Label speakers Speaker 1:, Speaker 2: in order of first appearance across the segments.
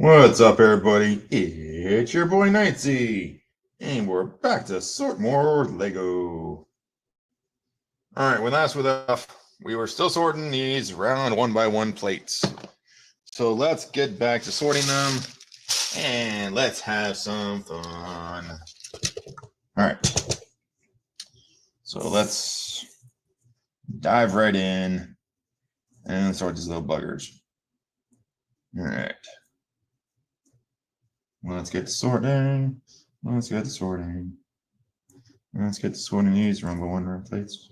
Speaker 1: What's up, everybody? It's your boy xnightzx, and we're back to sort more Lego. All right, when last we left off, we were still sorting these round 1x1 plates. So let's get back to sorting them, and let's have some fun. All right, so let's dive right in and sort these little buggers. All right. Let's get to sorting. Let's get to sorting. Let's get to sorting these Rumble 1 round plates.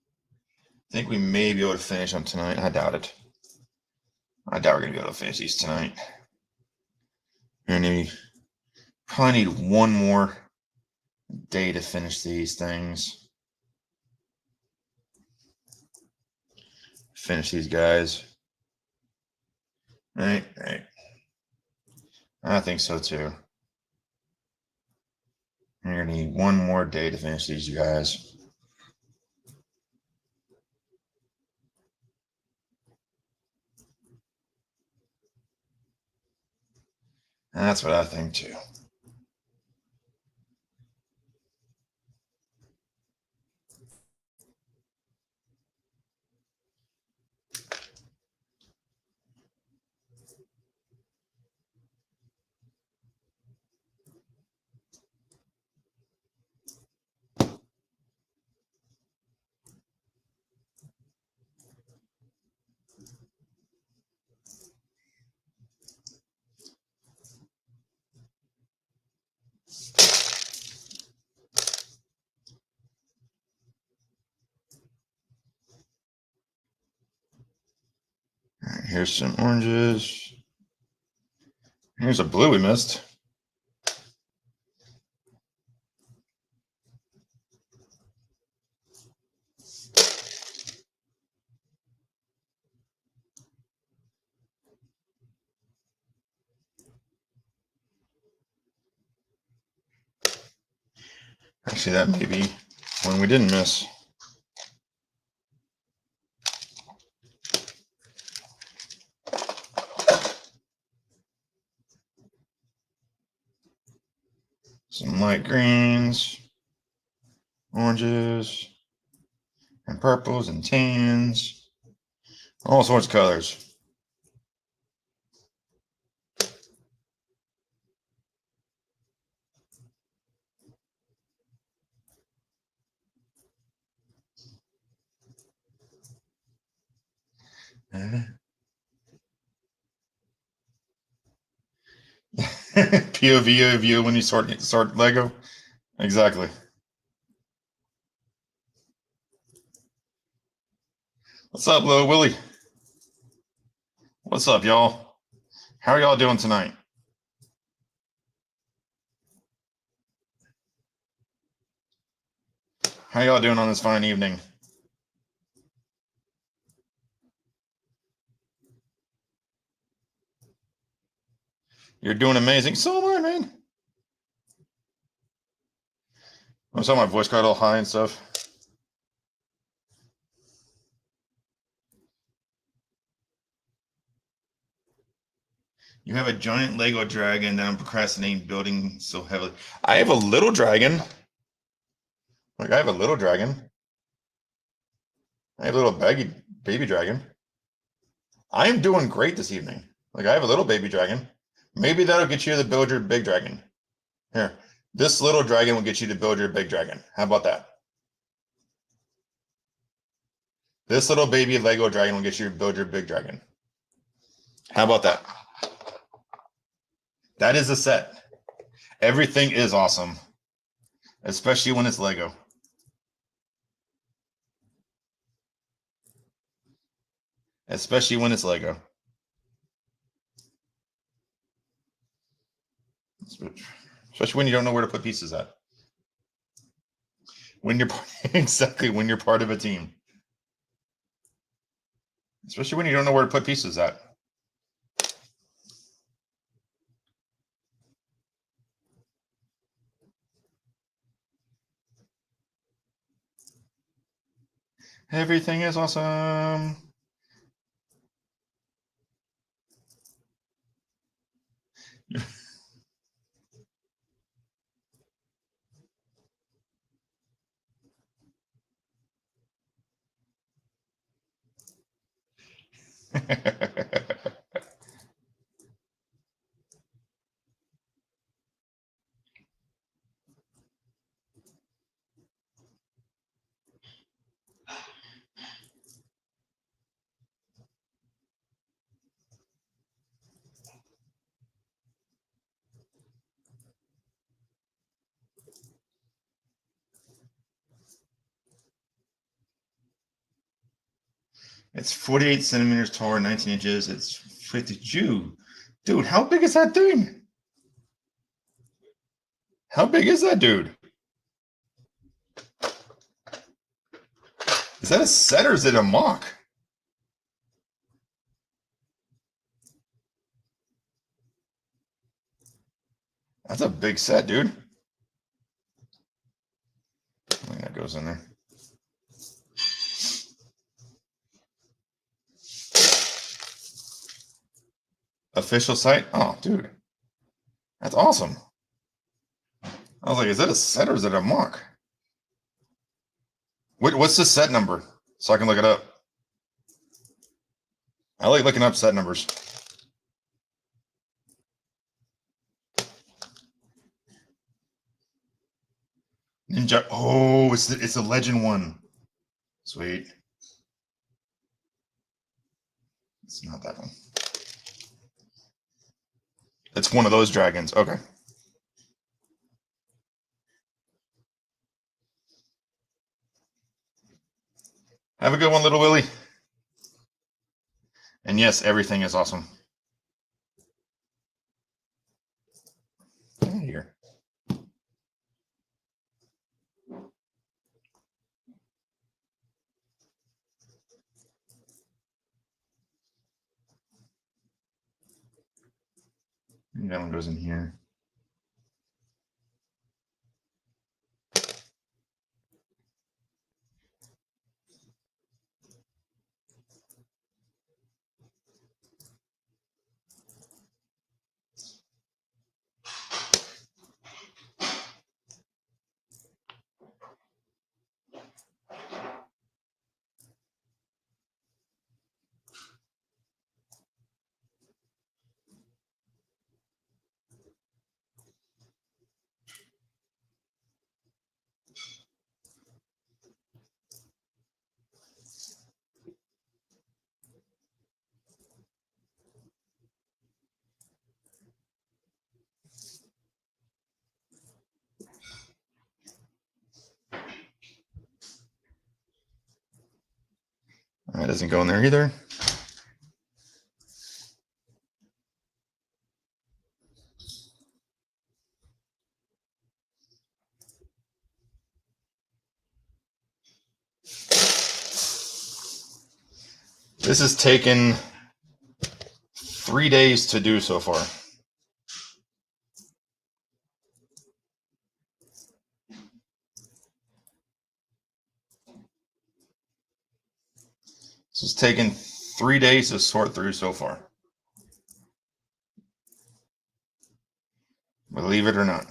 Speaker 1: I think we may be able to finish them tonight. I doubt it. I doubt we're going to be able to finish these tonight. And probably need one more day to finish these things. Finish these guys. Right. I think so too. You're going to need one more day to finish these guys. That's what I think too. All right, here's some oranges. Here's a blue we missed. Actually, that may be one we didn't miss. Some light greens, oranges, and purples and tans. All sorts of colors. POV of you when you sort Lego. Exactly. What's up, Lil Willie? What's up, y'all? How are y'all doing tonight? How y'all doing on this fine evening? You're doing amazing. So am I, man. I saw my voice got all high and stuff. You have a giant Lego dragon that I'm procrastinating building so heavily. I have a little dragon. Like, I have a little dragon. I have a little baby dragon. I am doing great this evening. Like, I have a little baby dragon. Maybe that'll get you to build your big dragon. Here, this little dragon will get you to build your big dragon. How about that? This little baby Lego dragon will get you to build your big dragon. How about that? That is a set. Everything is awesome, especially when it's Lego. Especially when it's Lego. Especially when you don't know where to put pieces at. When you're exactly when you're part of a team. Especially when you don't know where to put pieces at. Everything is awesome. It's 48 centimeters tall, 19 inches. It's 52. Dude, how big is that thing? How big is that dude? Is that a set or is it a mock? That's a big set, dude. I think that goes in there. Official site? Oh, dude. That's awesome. I was like, is that a set or is it a mock? What's the set number? So I can look it up. I like looking up set numbers. Ninja. Oh, it's a legend one. Sweet. It's not that one. It's one of those dragons. Okay. Have a good one, little Willie. And yes, everything is awesome. Get out of here. That one goes in here. That doesn't go in there either. This has taken 3 days to do so far. This has taken 3 days to sort through so far. Believe it or not.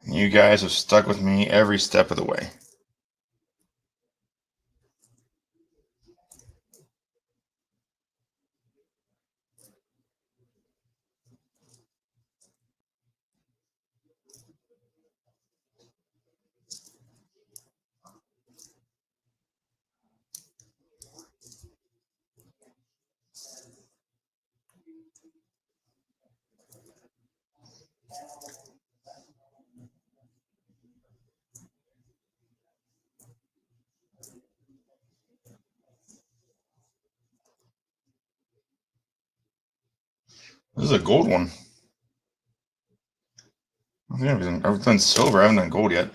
Speaker 1: You guys have stuck with me every step of the way. This is a gold one. I think I've done silver. I haven't done gold yet.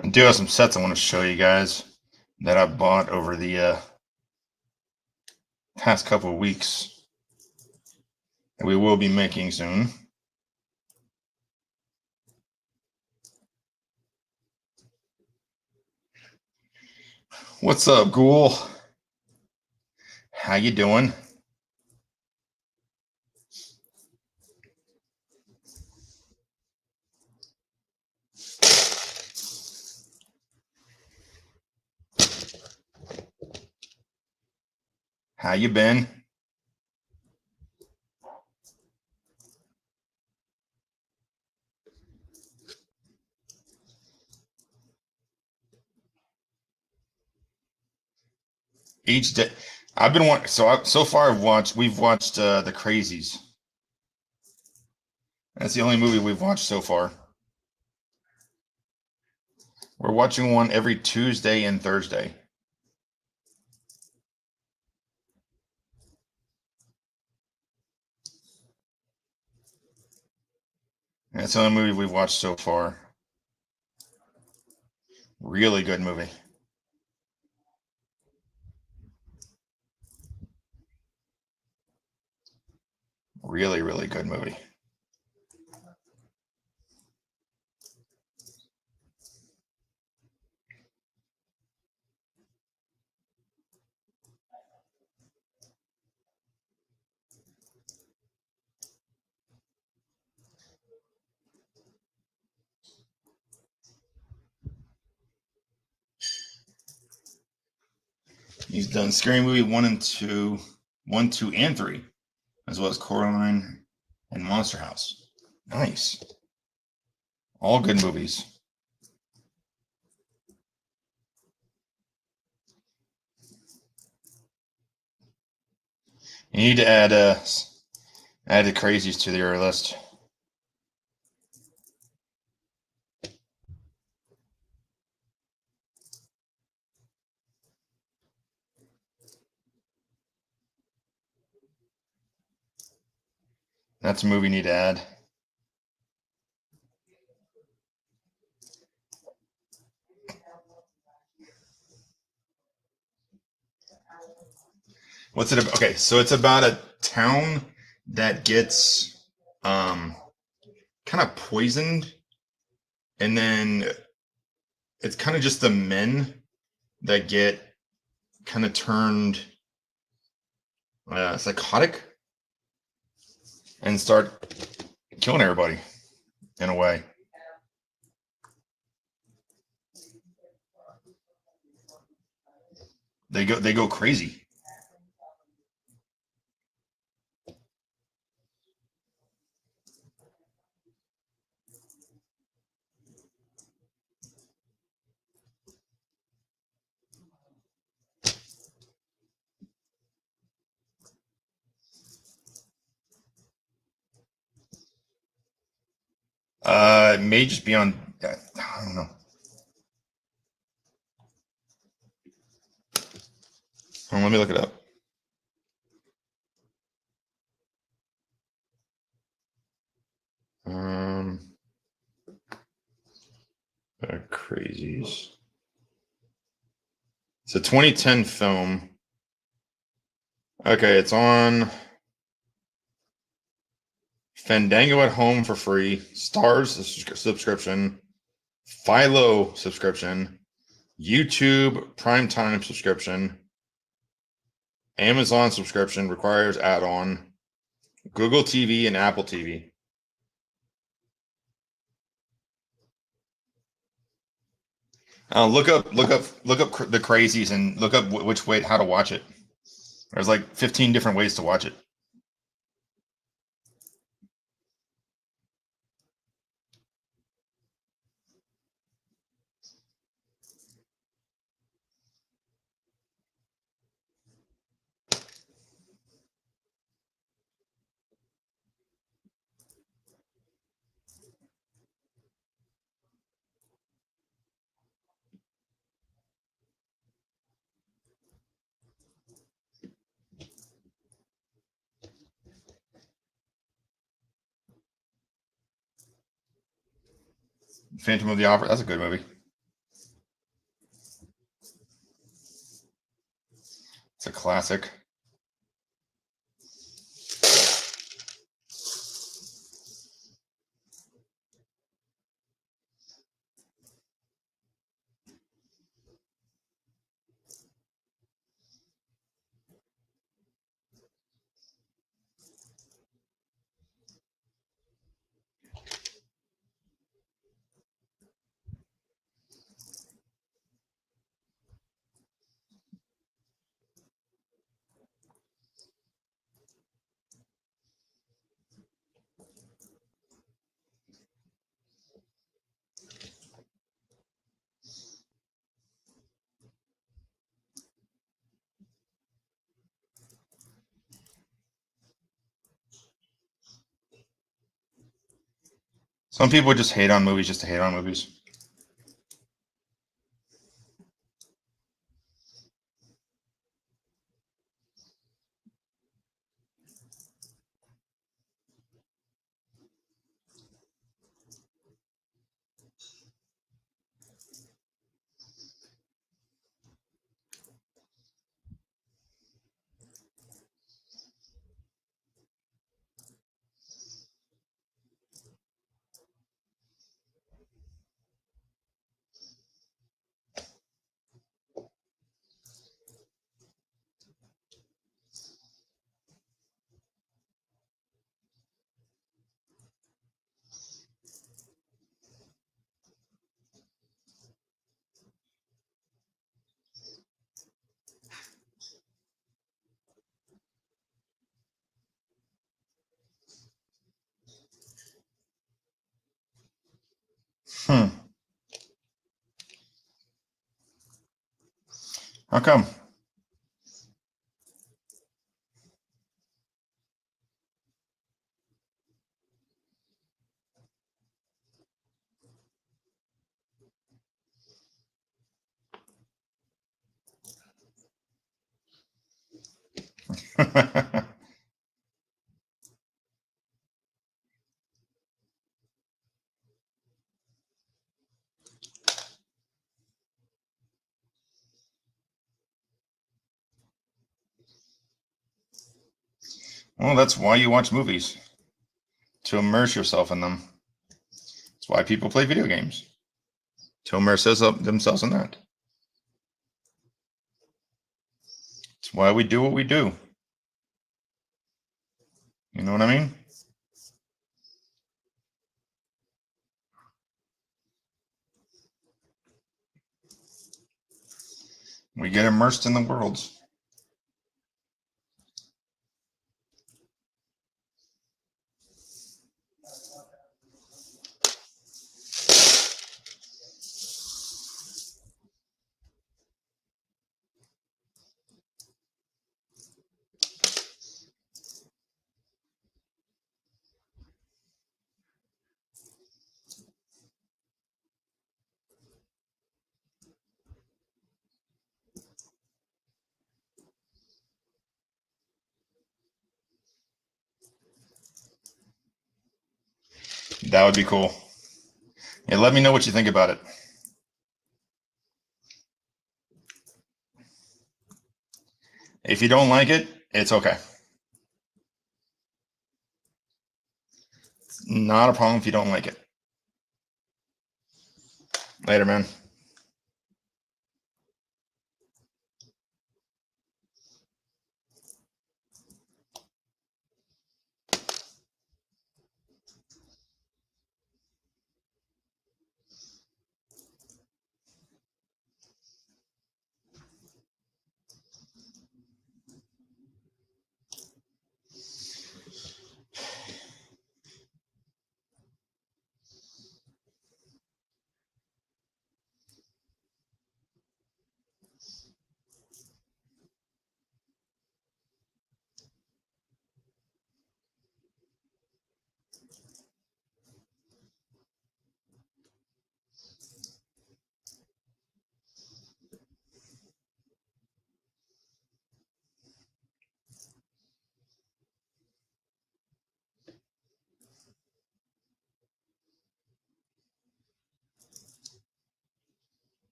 Speaker 1: I do have some sets I want to show you guys that I bought over the past couple of weeks that we will be making soon. What's up, Ghoul? How you doing? How you been? Each day, I've been watching. So far, we've watched The Crazies. That's the only movie we've watched so far. We're watching one every Tuesday and Thursday. That's the only movie we've watched so far. Really good movie. Really, really good movie. He's done Scary Movie 1 and 2, 1, 2, and 3, as well as Coraline and Monster House. Nice. All good movies. You need to add The Crazies to your list. That's a movie you need to add. What's it about? Okay, so it's about a town that gets kind of poisoned, and then it's kind of just the men that get kind of turned psychotic and start killing everybody in a way. They go crazy. It may just be on. I don't know. Let me look it up. Um, Crazies. It's a 2010 film. Okay, it's on Fandango at home for free, Stars subscription, Philo subscription, YouTube Primetime subscription, Amazon subscription requires add-on, Google TV and Apple TV. Look up the crazies and look up which way how to watch it. There's like 15 different ways to watch it. Phantom of the Opera, that's a good movie. It's a classic. Some people just hate on movies just to hate on movies. How come? Well, that's why you watch movies, to immerse yourself in them. That's why people play video games, to immerse themselves in that. It's why we do what we do. You know what I mean? We get immersed in the worlds. That would be cool. Yeah, let me know what you think about it. If you don't like it, it's okay. It's not a problem if you don't like it. Later, man.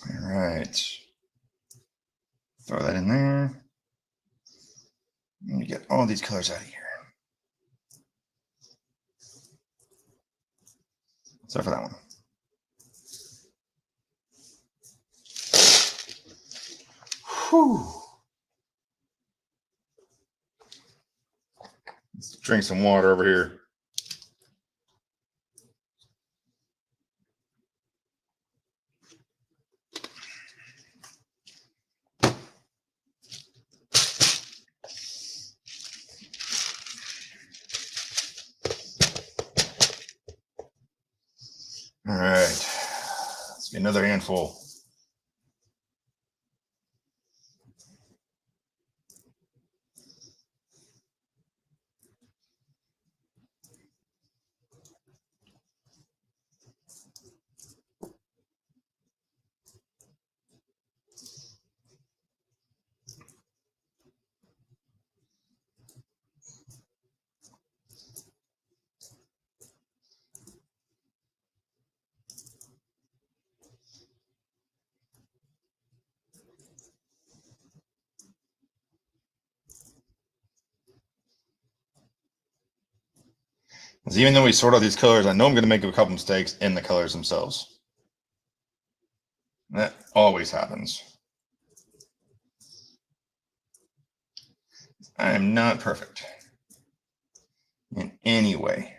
Speaker 1: All right. Throw that in there. Let me get all these colors out of here. Except for that one. Whew. Let's drink some water over here. All right. Let's get another handful. Because even though we sort out these colors, I know I'm going to make a couple mistakes in the colors themselves. That always happens. I am not perfect in any way.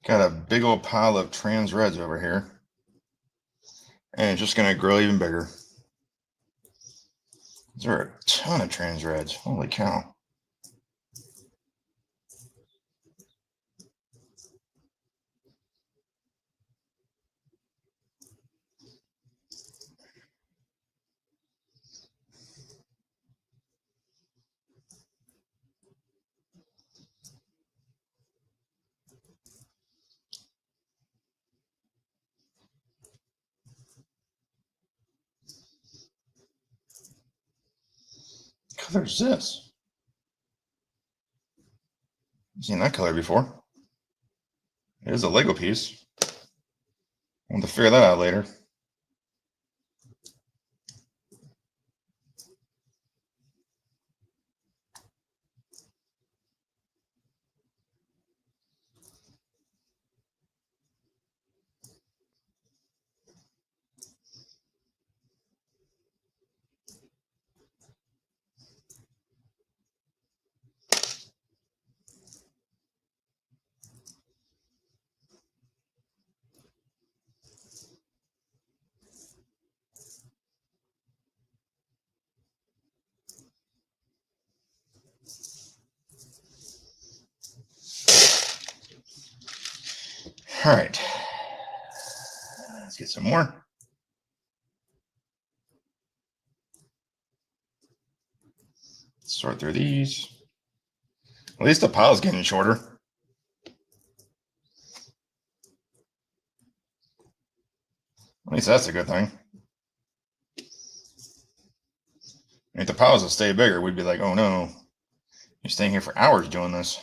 Speaker 1: Got a big old pile of trans reds over here. And it's just going to grow even bigger. There are a ton of trans reds. Holy cow. What color is this? I've seen that color before. It is a Lego piece. Want to figure that out later. All right, let's get some more. Sort through these. At least the pile's getting shorter. At least that's a good thing. If the piles would stay bigger, we'd be like, oh no, you're staying here for hours doing this.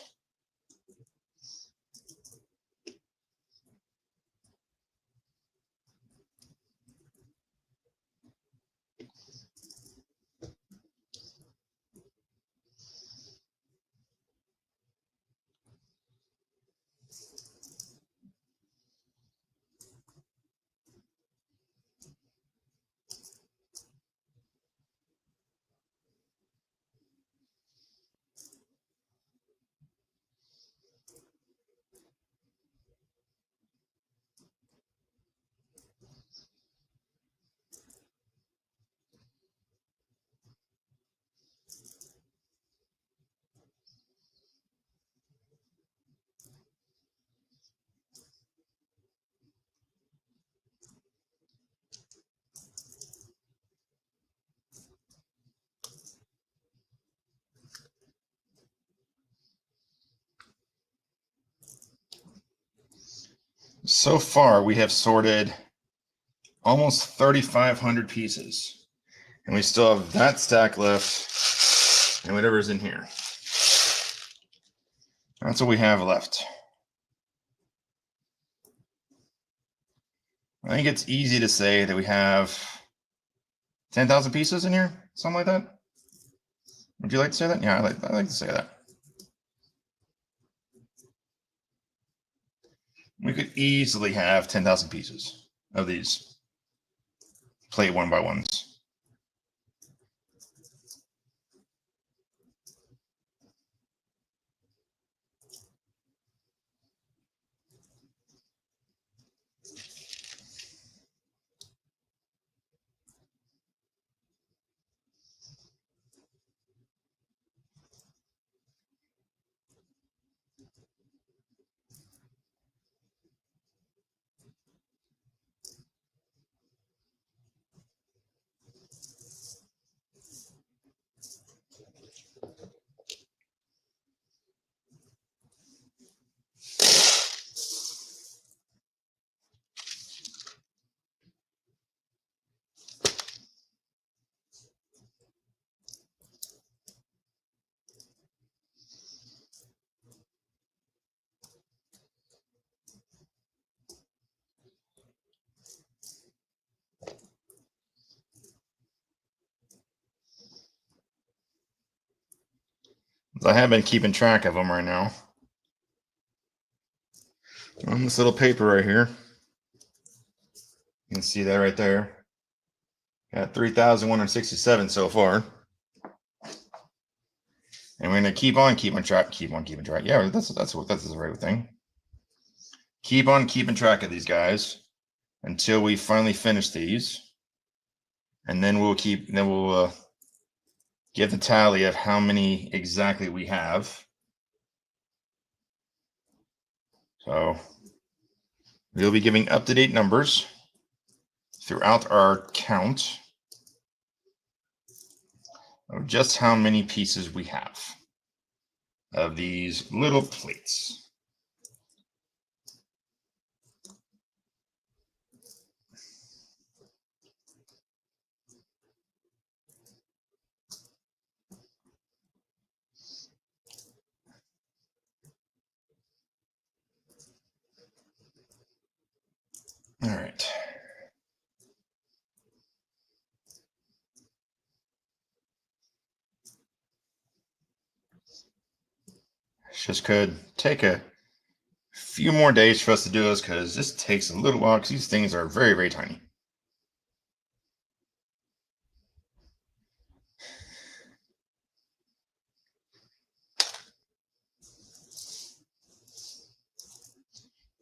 Speaker 1: So far, we have sorted almost 3,500 pieces. And we still have that stack left and whatever's in here. That's what we have left. I think it's easy to say that we have 10,000 pieces in here, something like that. Would you like to say that? Yeah, I like to say that. We could easily have 10,000 pieces of these plate 1x1s. I have been keeping track of them right now. On this little paper right here. You can see that right there. Got 3,167 so far. And we're gonna keep on keeping track. Yeah, that's the right thing. Keep on keeping track of these guys until we finally finish these. And then we'll give the tally of how many exactly we have. So we'll be giving up-to-date numbers throughout our count of just how many pieces we have of these little plates. All right. Just could take a few more days for us to do this because this takes a little while because these things are very, very tiny.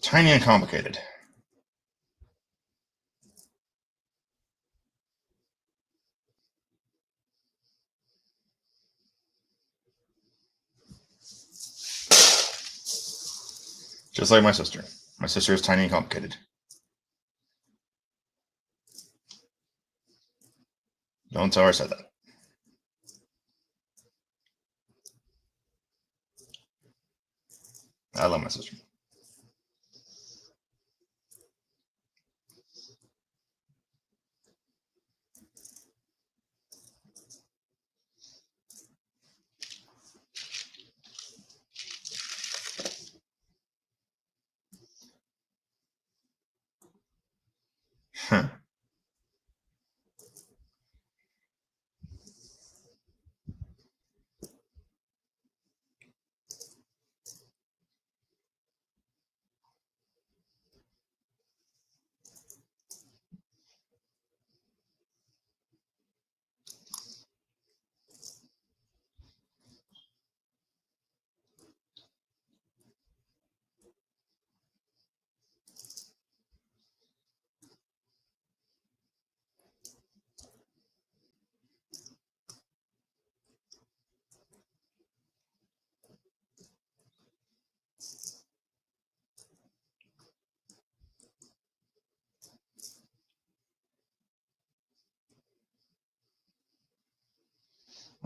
Speaker 1: Tiny and complicated. Just like my sister. My sister is tiny and complicated. Don't tell her I said that. I love my sister. Huh.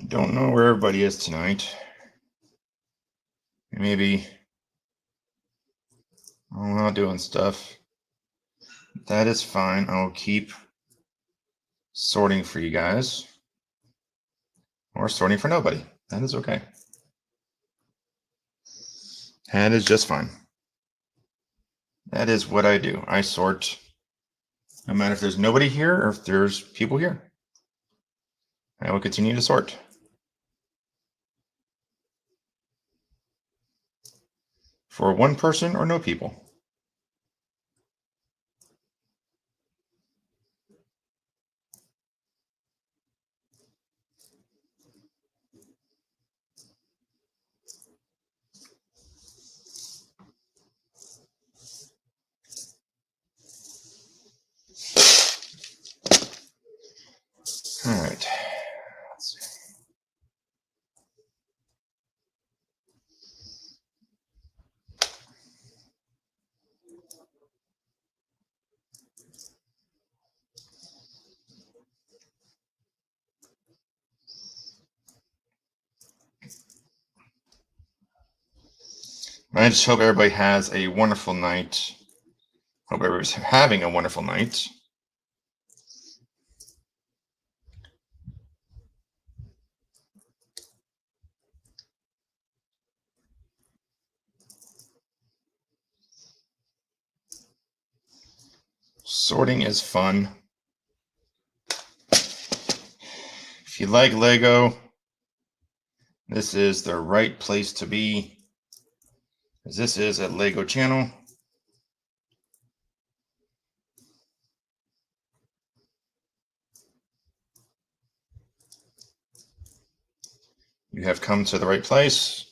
Speaker 1: I don't know where everybody is tonight. Maybe I'm not doing stuff. That is fine. I'll keep sorting for you guys. Or sorting for nobody. That is okay. That is just fine. That is what I do. I sort no matter if there's nobody here or if there's people here. I will continue to sort. For one person or no people. All right. Let's see. I just hope everybody has a wonderful night. Hope everybody's having a wonderful night. Sorting is fun. If you like Lego, this is the right place to be. This is a Lego channel. You have come to the right place.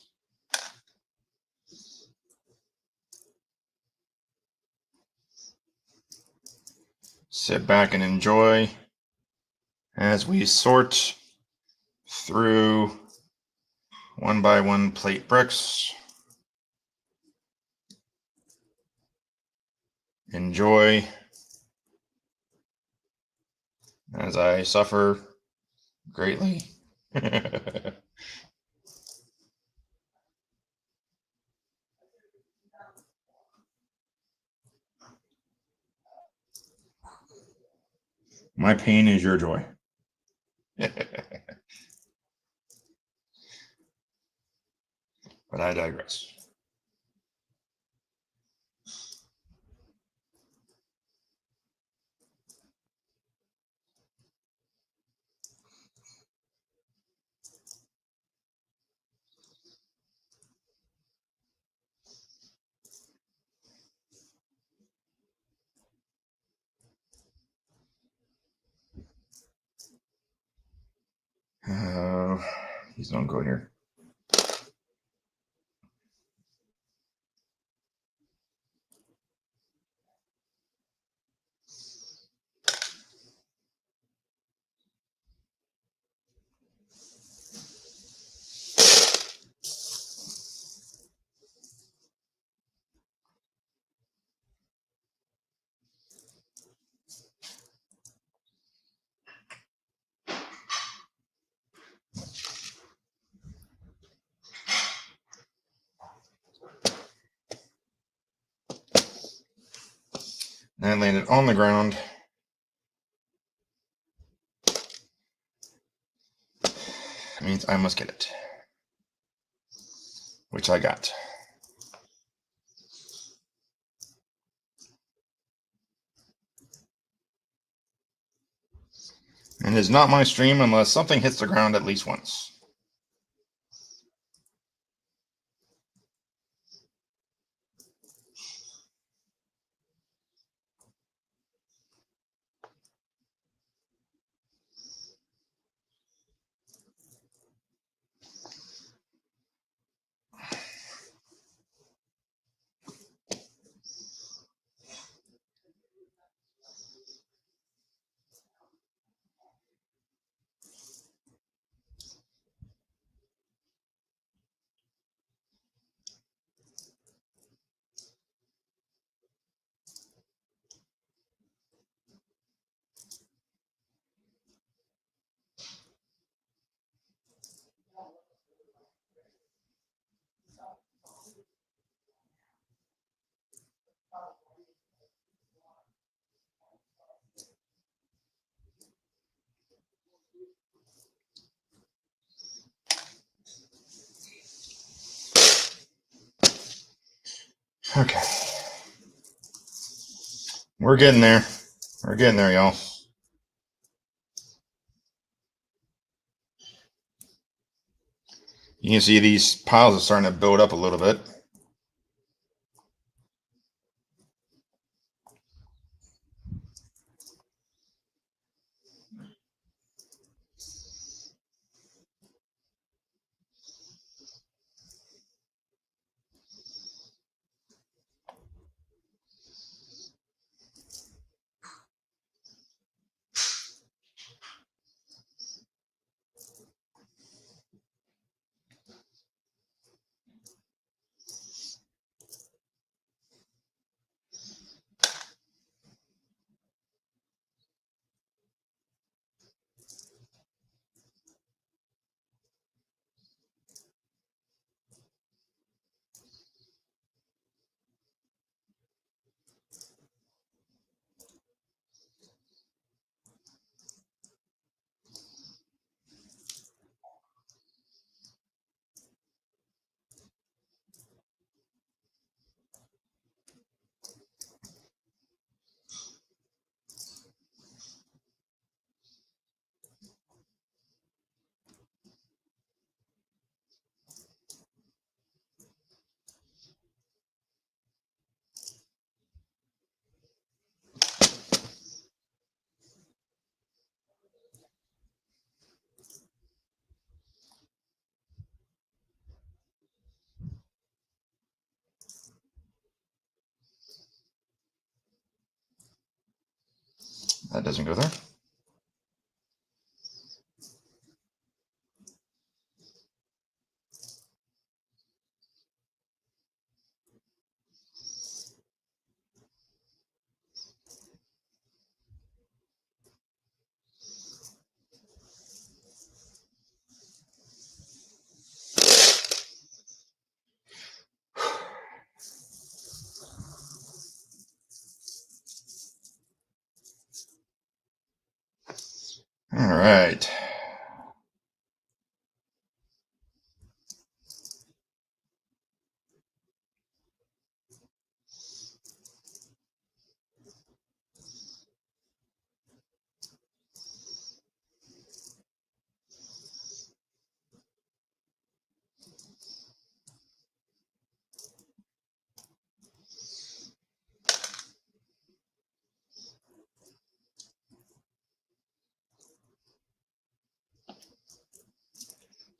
Speaker 1: Sit back and enjoy as we sort through one by one plate bricks. Enjoy as I suffer greatly. My pain is your joy. But I digress. Please don't go here. And I landed on the ground. That means I must get it. Which I got. And it is not my stream unless something hits the ground at least once. Okay. We're getting there. We're getting there, y'all. You can see these piles are starting to build up a little bit. That doesn't go there. All right.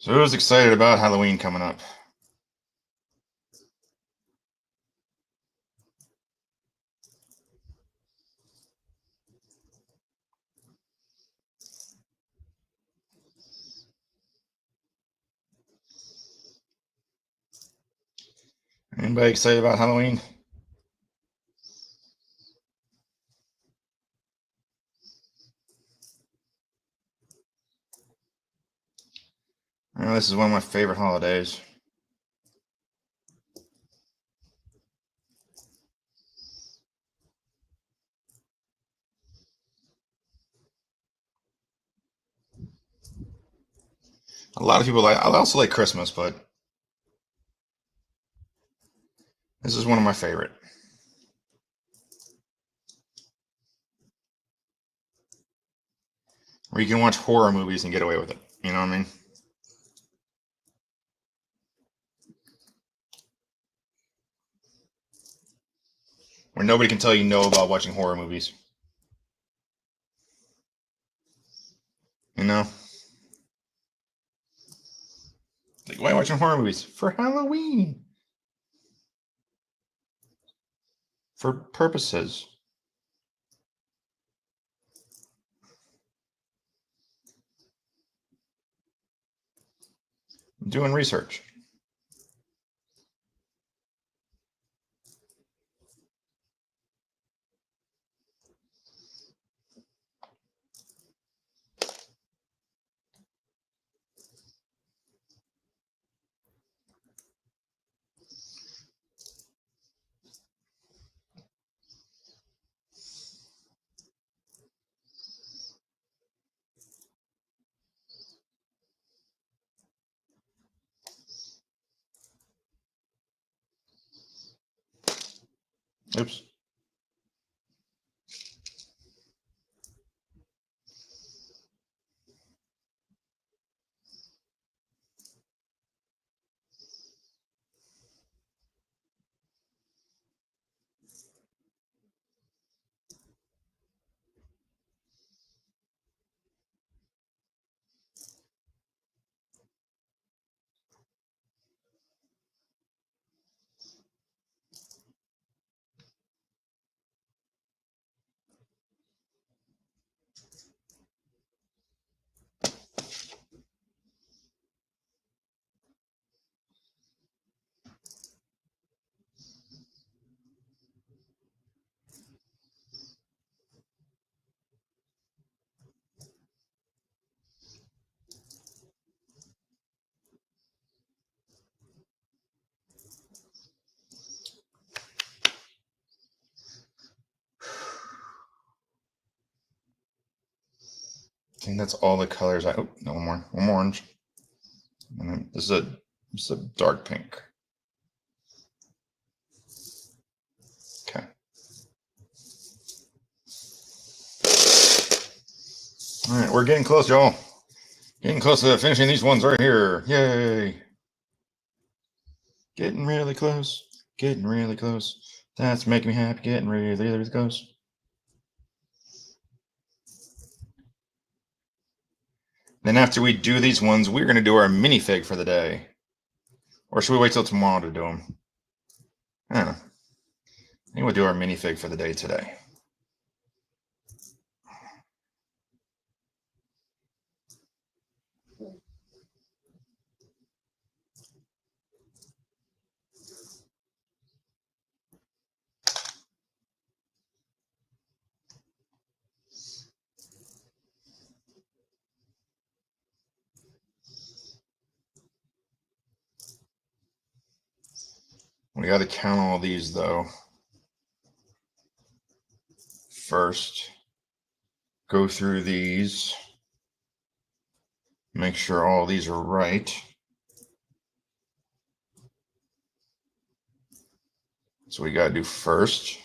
Speaker 1: So who's excited about Halloween coming up? Anybody excited about Halloween? This is one of my favorite holidays. A lot of people I also like Christmas, but this is one of my favorite. Where you can watch horror movies and get away with it. You know what I mean? Where nobody can tell you no about watching horror movies. You know? Like, why watching horror movies? For Halloween. For purposes. I'm doing research. Oops. I think that's all the colors I. Oh, no, one more. One more orange. And then this is a dark pink. Okay. All right, we're getting close, y'all. Getting close to finishing these ones right here. Yay! Getting really close. Getting really close. That's making me happy. Getting really, really close. Then after we do these ones, we're going to do our minifig for the day. Or should we wait till tomorrow to do them? I don't know. I think we'll do our minifig for the day today. We got to count all these, though. First, go through these. Make sure all these are right. So we got to do first.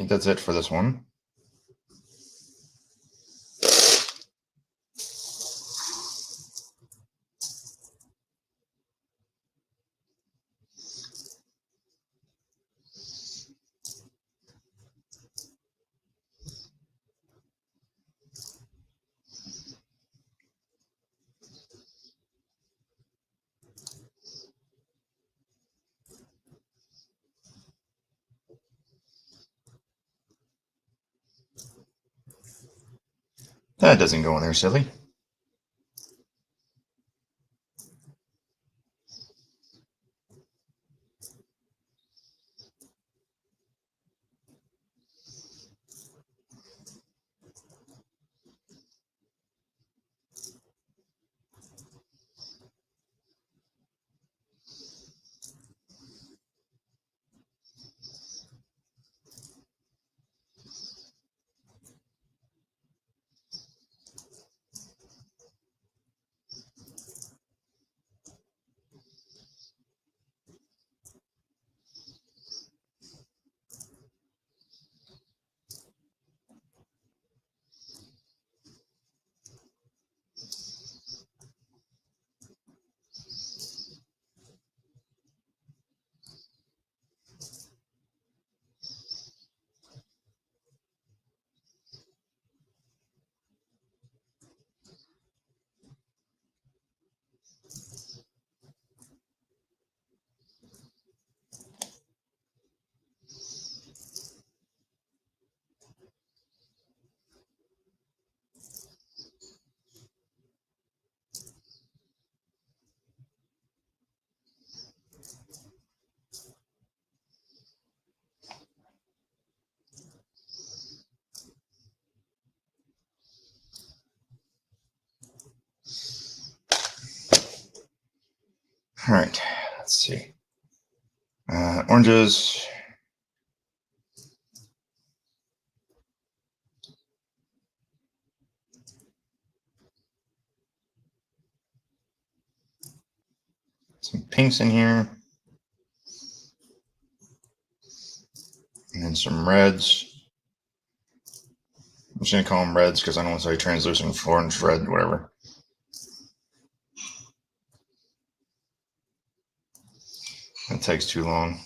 Speaker 1: think that's it for this one. That doesn't go in there, silly. All right, let's see. Oranges. Some pinks in here. And then some reds. I'm just going to call them reds because I don't want to say translucent, orange, red, whatever. That takes too long.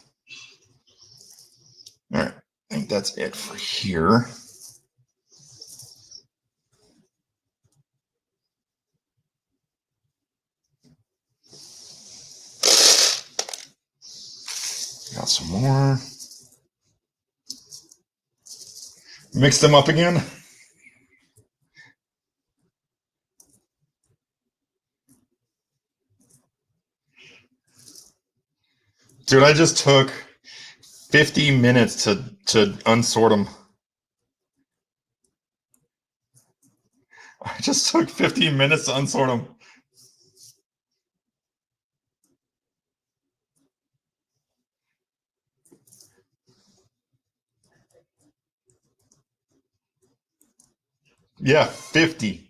Speaker 1: All right, I think that's it for here. Got some more. Mix them up again. Dude, I just took 50 minutes to unsort them. I just took 15 minutes to unsort them. Yeah, 50.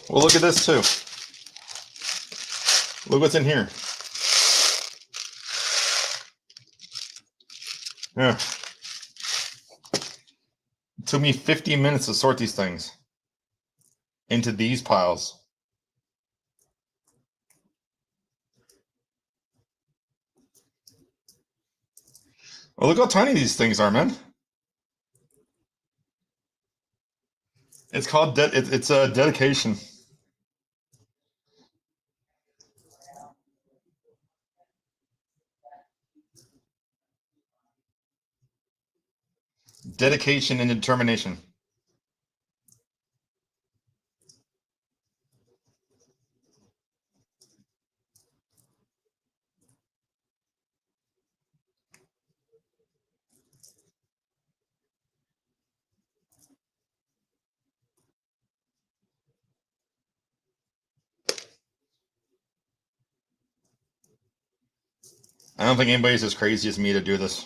Speaker 1: Well, look at this too. Look what's in here. Yeah. It took me 50 minutes to sort these things into these piles. Well, look how tiny these things are, man. It's called it's a dedication. Dedication and determination. I don't think anybody's as crazy as me to do this.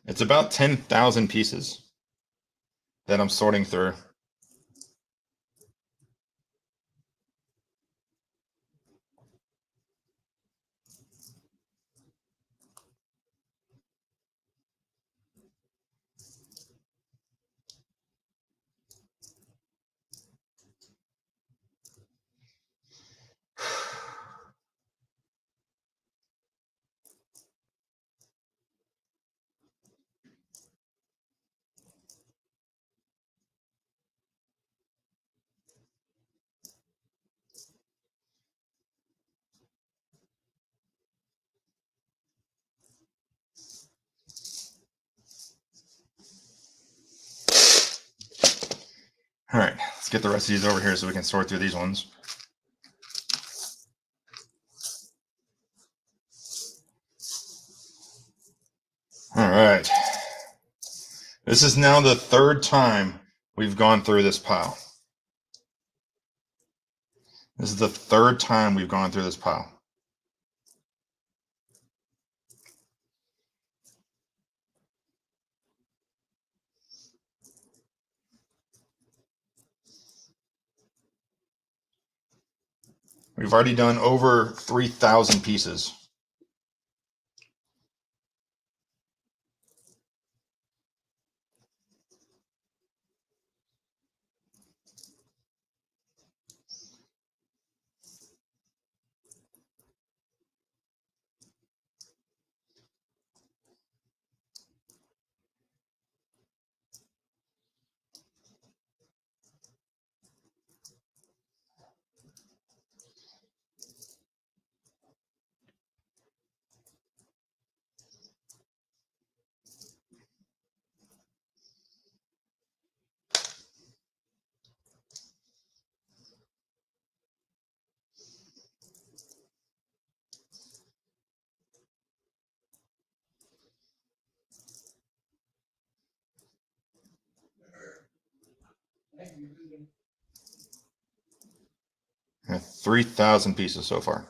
Speaker 1: It's about 10,000 pieces that I'm sorting through. get the rest of these over here so we can sort through these ones. All right. This is now the third time we've gone through this pile. This is the third time we've gone through this pile. We've already done over 3,000 pieces. Yeah, 3,000 pieces so far.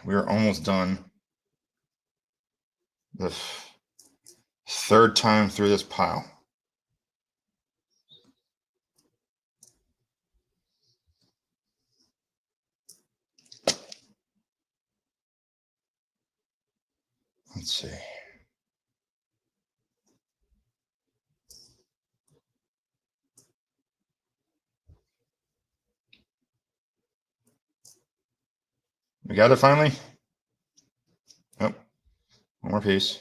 Speaker 1: We're almost done. The third time through this pile. Let's see. We got it finally? Oh, one more piece.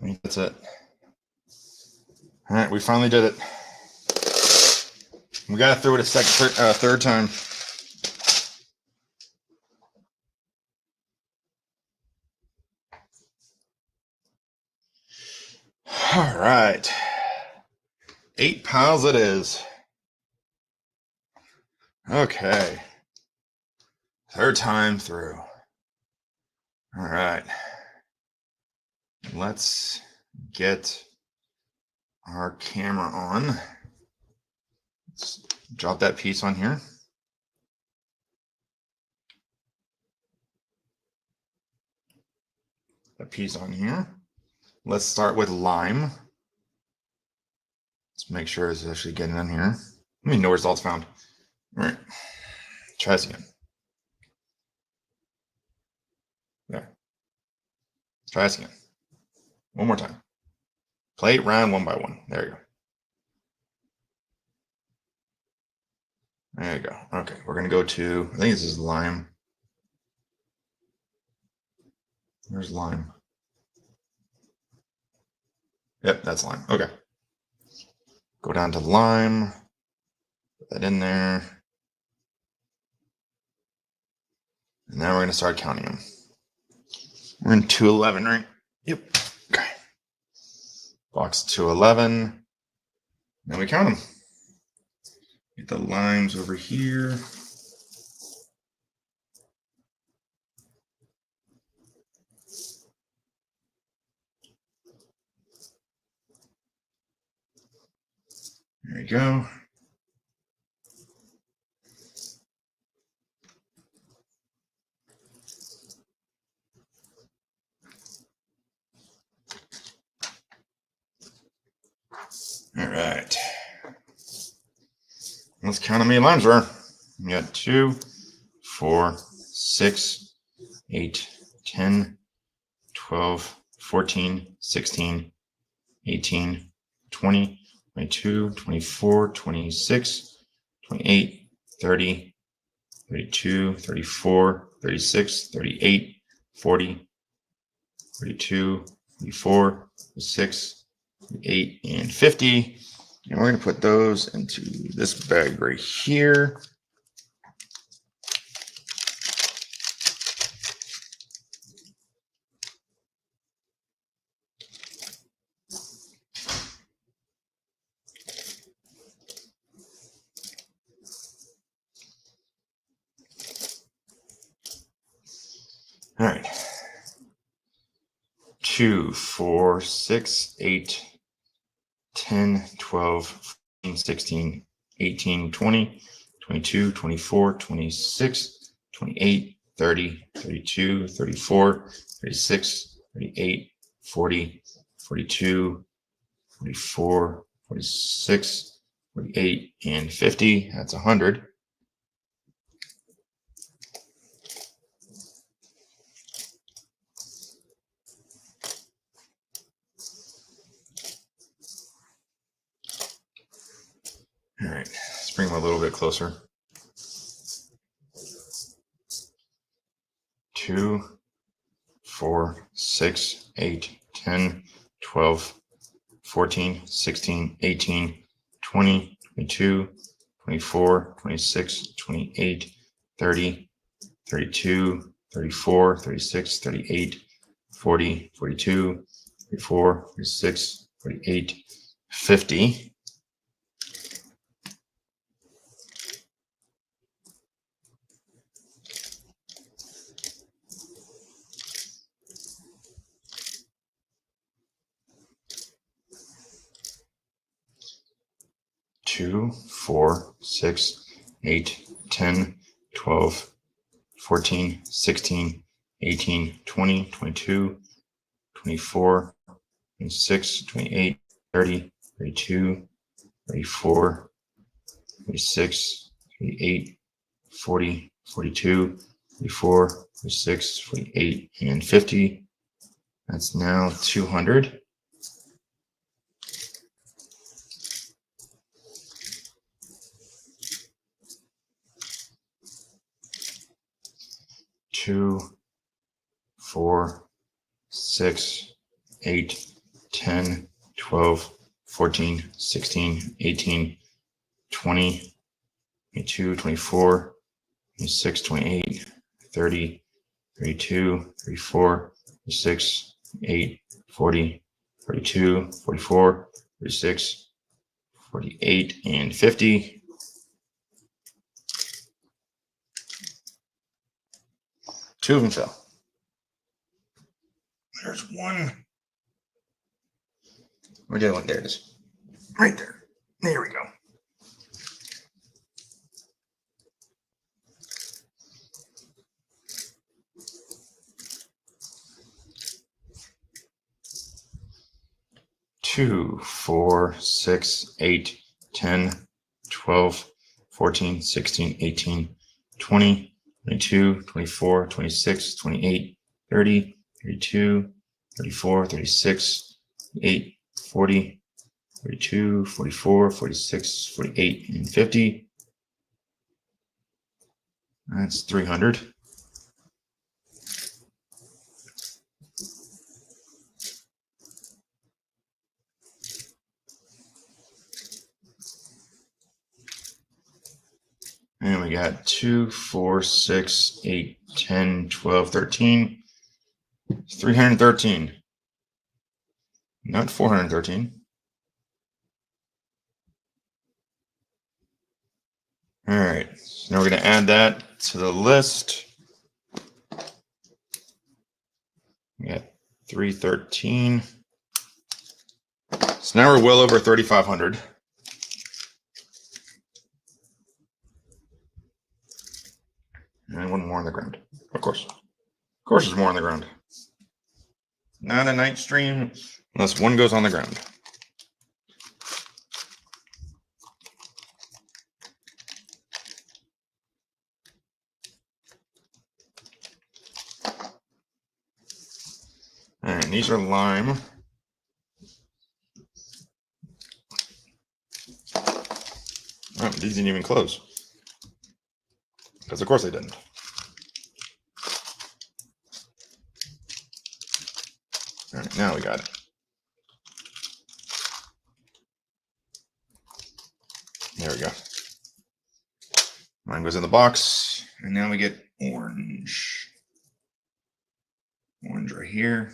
Speaker 1: I think that's it. All right, we finally did it. We got through it a third time. All right. 8 piles it is. Okay. Third time through. All right. Let's get our camera on. Let's drop that piece on here. That piece on here. Let's start with lime. Let's make sure it's actually getting in here. Let me know results found. All right. Try this again. There. Try this again. One more time. Play it round one by one. There you go. There you go. Okay, we're going to go to, I think this is lime. Where's lime? Yep, that's lime. Okay. Go down to lime. Put that in there. And now we're going to start counting them. We're in 211, right? Yep. Okay. Box 211. Now we count them. Get the limes over here. There we go. All right. Let's count how many limes there are. We got 2, 4, 6, 8, 10, 12, 14, 16, 18, 20, 22, 24, 26, 28, 30, 32, 34, 36, 38, 40, 42, 44, 46, 48, and 50. And we're going to put those into this bag right here. All right. 2, 4, 6, 8, 10, 12, 14, 16, 18, 20, 22, 24, 26, 28, 30, 32, 34, 36, 38, 40, 42, 44, 46, 48, and 50. That's 100. All right, let's bring them a little bit closer. 2, 4, 6, 8, 10, 12, 14, 16, 18, 20, 22, 24, 26, 28, 30, 32, 34, 36, 38, 40, 42, 44, 46, 48, 50. Two, 4, 6, 8, 10, 12, 14, 16, 18, 20, 22, 24, 26, 28, 30, 32, 34, 36, 38, 40, 42, 44, 46, 48, and 50. That's now 200. Two, 4, 6, 8, 10, 12, 14, 16, 18, 20, 22, 24, 26, 28, 30, 32, 34, 36, 8, 40, 42, 44, 46, 48, and 50. Two of them fell. There's one. Where did one? There it is. Right there. There we go. Two, 4, 6, 8, 10, 12, 14, 16, 18, 20, 22, 24, 26, 28, 30, 32, 34, 36, 8, 40, 42, 44, 46, 48, and 50. That's 300. And we got 2, 4, 6, 8, 10, 12, 13. It's 313. Not 413. All right, so now we're going to add that to the list. We got 313. So now we're well over 3,500. And one more on the ground. Of course. Of course there's more on the ground. Not a night stream unless one goes on the ground. All right, these are lime. Oh, these didn't even close. Because of course they didn't. All right, now we got it. There we go. Mine goes in the box, and now we get orange. Orange right here.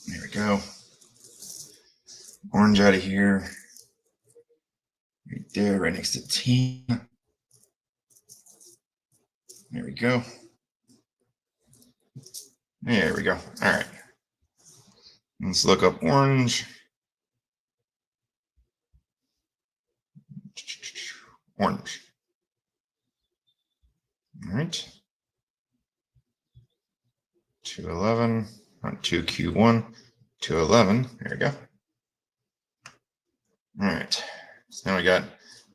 Speaker 1: There we go. Orange out of here. Right there, right next to team. There we go. There we go. All right. Let's look up orange. Orange. All right. 211 on 2Q1, 211. There we go. All right. So now we got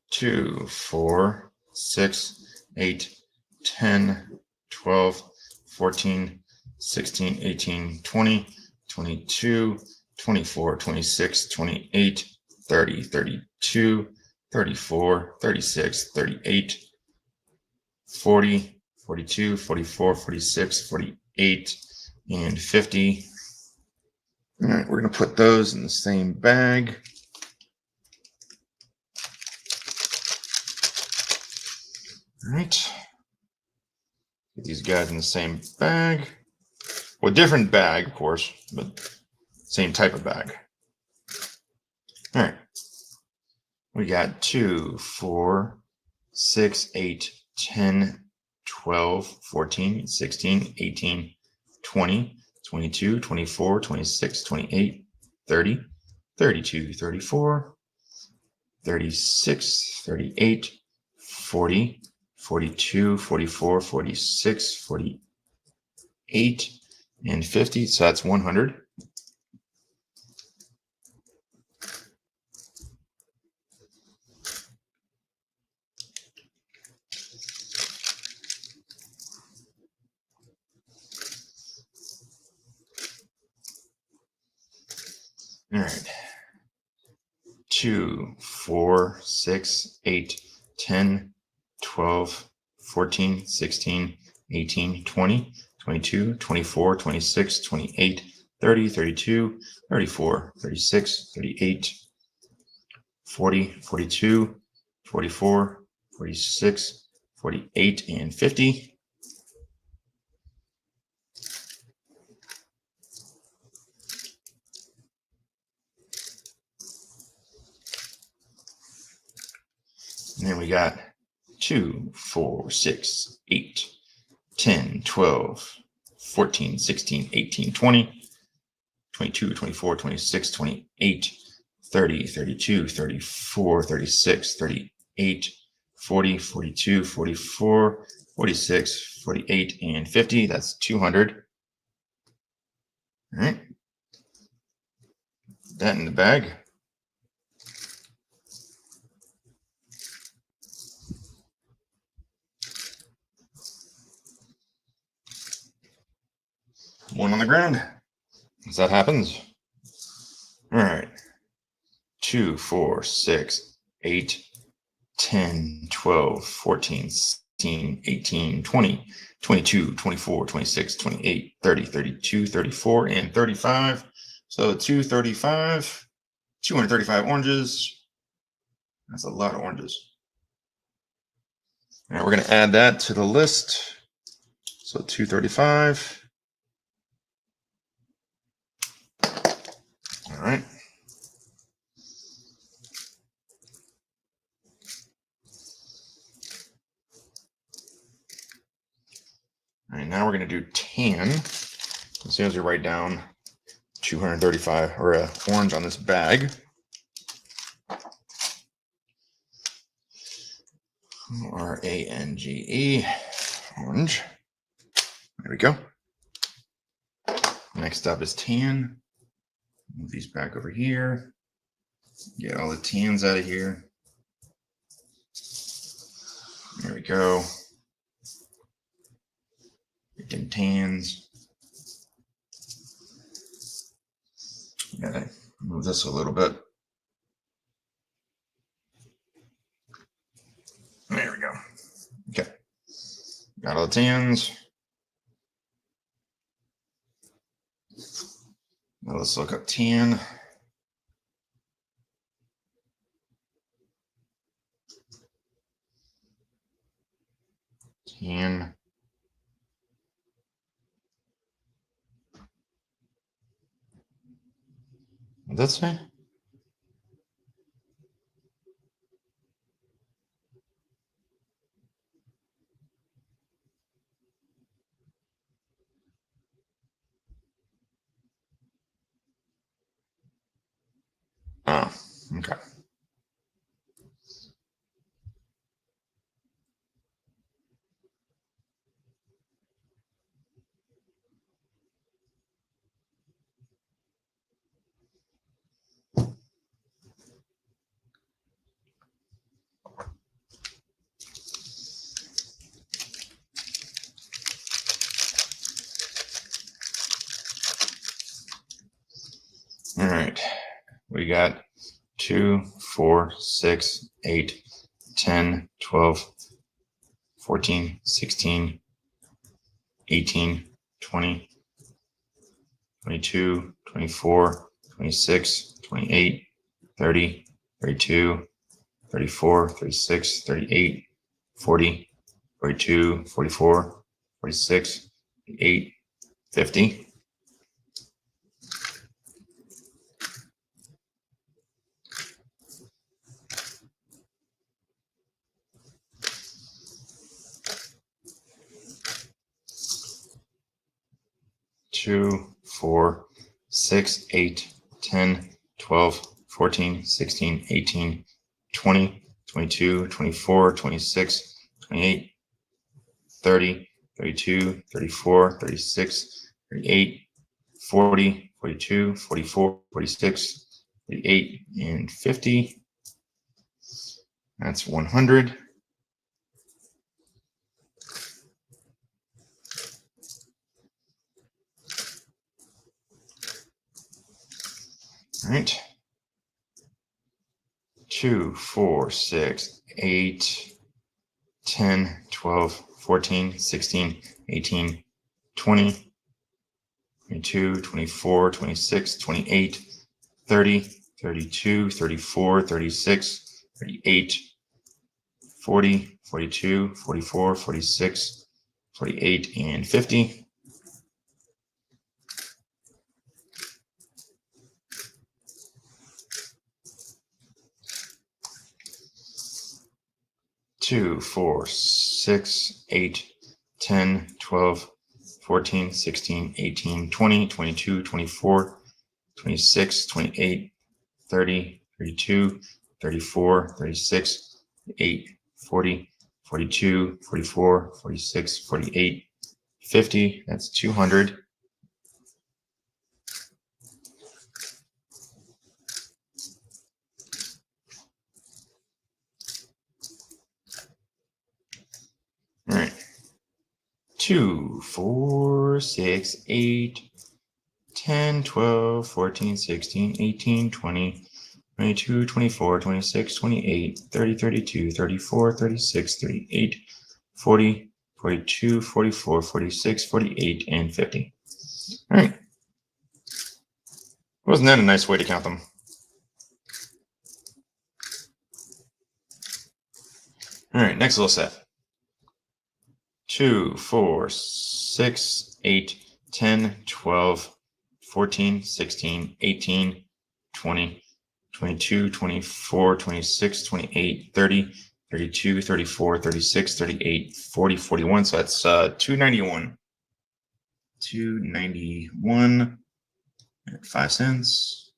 Speaker 1: 2, 4, 6, 8, 10, 12, 14, 16, 18, 20, 22, 24, 26, 28, 30, 32, 34, 36, 38, 40, 42, 44, 46, 48, and 50. All right, we're going to put those in the same bag. All right. Get these guys in the same bag. Well, different bag, of course, but same type of bag. All right. We got 2, 4, 6, 8, 10, 12, 14, 16, 18, 20, 22, 24, 26, 28, 30, 32, 34, 36, 38, 40, 42, 44, 46, 48, and 50. So that's 100. All right. 2, 4, 6, 8, 10, 12, 14, 16, 18, 20, 22, 24, 26, 28, 30, 32, 34, 36, 38, 40, 42, 44, 46, 48, and 50. And then we got 2, 4, 6, 8, 10, 12, 14, 16, 18, 20, 22, 24, 26, 28, 30, 32, 34, 36, 38, 40, 42, 44, 46, 48, and 50. That's 200. All right. Put that in the bag. One on the ground. As that happens. All right. 2, 4, 6, 8, 10, 12, 14, 16, 18, 20, 22, 24, 26, 28, 30, 32, 34, and 35. So 235, 235 oranges. That's a lot of oranges. All right, we're going to add that to the list. So 235. All right. All right, now we're going to do tan. As soon as we write down 235 or a orange on this bag. R-A-N-G-E, orange. There we go. Next up is tan. Move these back over here. Get all the tans out of here. There we go. Getting tans. Gotta move this a little bit. There we go. Okay. Got all the tans. Now let's look up tan. Tan. What does that say? Oh, okay. All right. We got 2, 4, 6, 8, 10, 12, 14, 16, 18, 20, 22, 24, 26, 28, 30, 32, 34, 36, 38, 40, 42, 44, 46, 48, 50. 2, 4, 6, 8, 10, 12, 14, 16, 18, 20, 22, 24, 26, 28, 30, 32, 34, 36, 38, 40, 42, 44, 46, 48, and 50. That's 100. All right. 2, 4, 6, 8, 10, 12, 14, 16, 18, 20, 22, 24, 26, 28, 30, 32, 34, 36, 38, 40, 42, 44, 46, 48, and 50. 2, 4, 6, 8, 10, 12, 14, 16, 18, 20, 22, 24, 26, 28, 30, 32, 34, 36, 8, 40, 42, 44, 46, 48, 50. That's 200. All right. 2, 4, 6, 8, 10, 12, 14, 16, 18, 20, 22, 24, 26, 28, 30, 32, 34, 36, 38, 40, 42, 44, 46, 48, and 50. All right. Wasn't that a nice way to count them? All right, next little set. 2, 4, 6, 8, 10, 12, 14, 16, 18, 20, 22, 24, 26, 28, 30, 32, 34, 36, 38, 40, 41. So that's 291. 291 at 5 cents.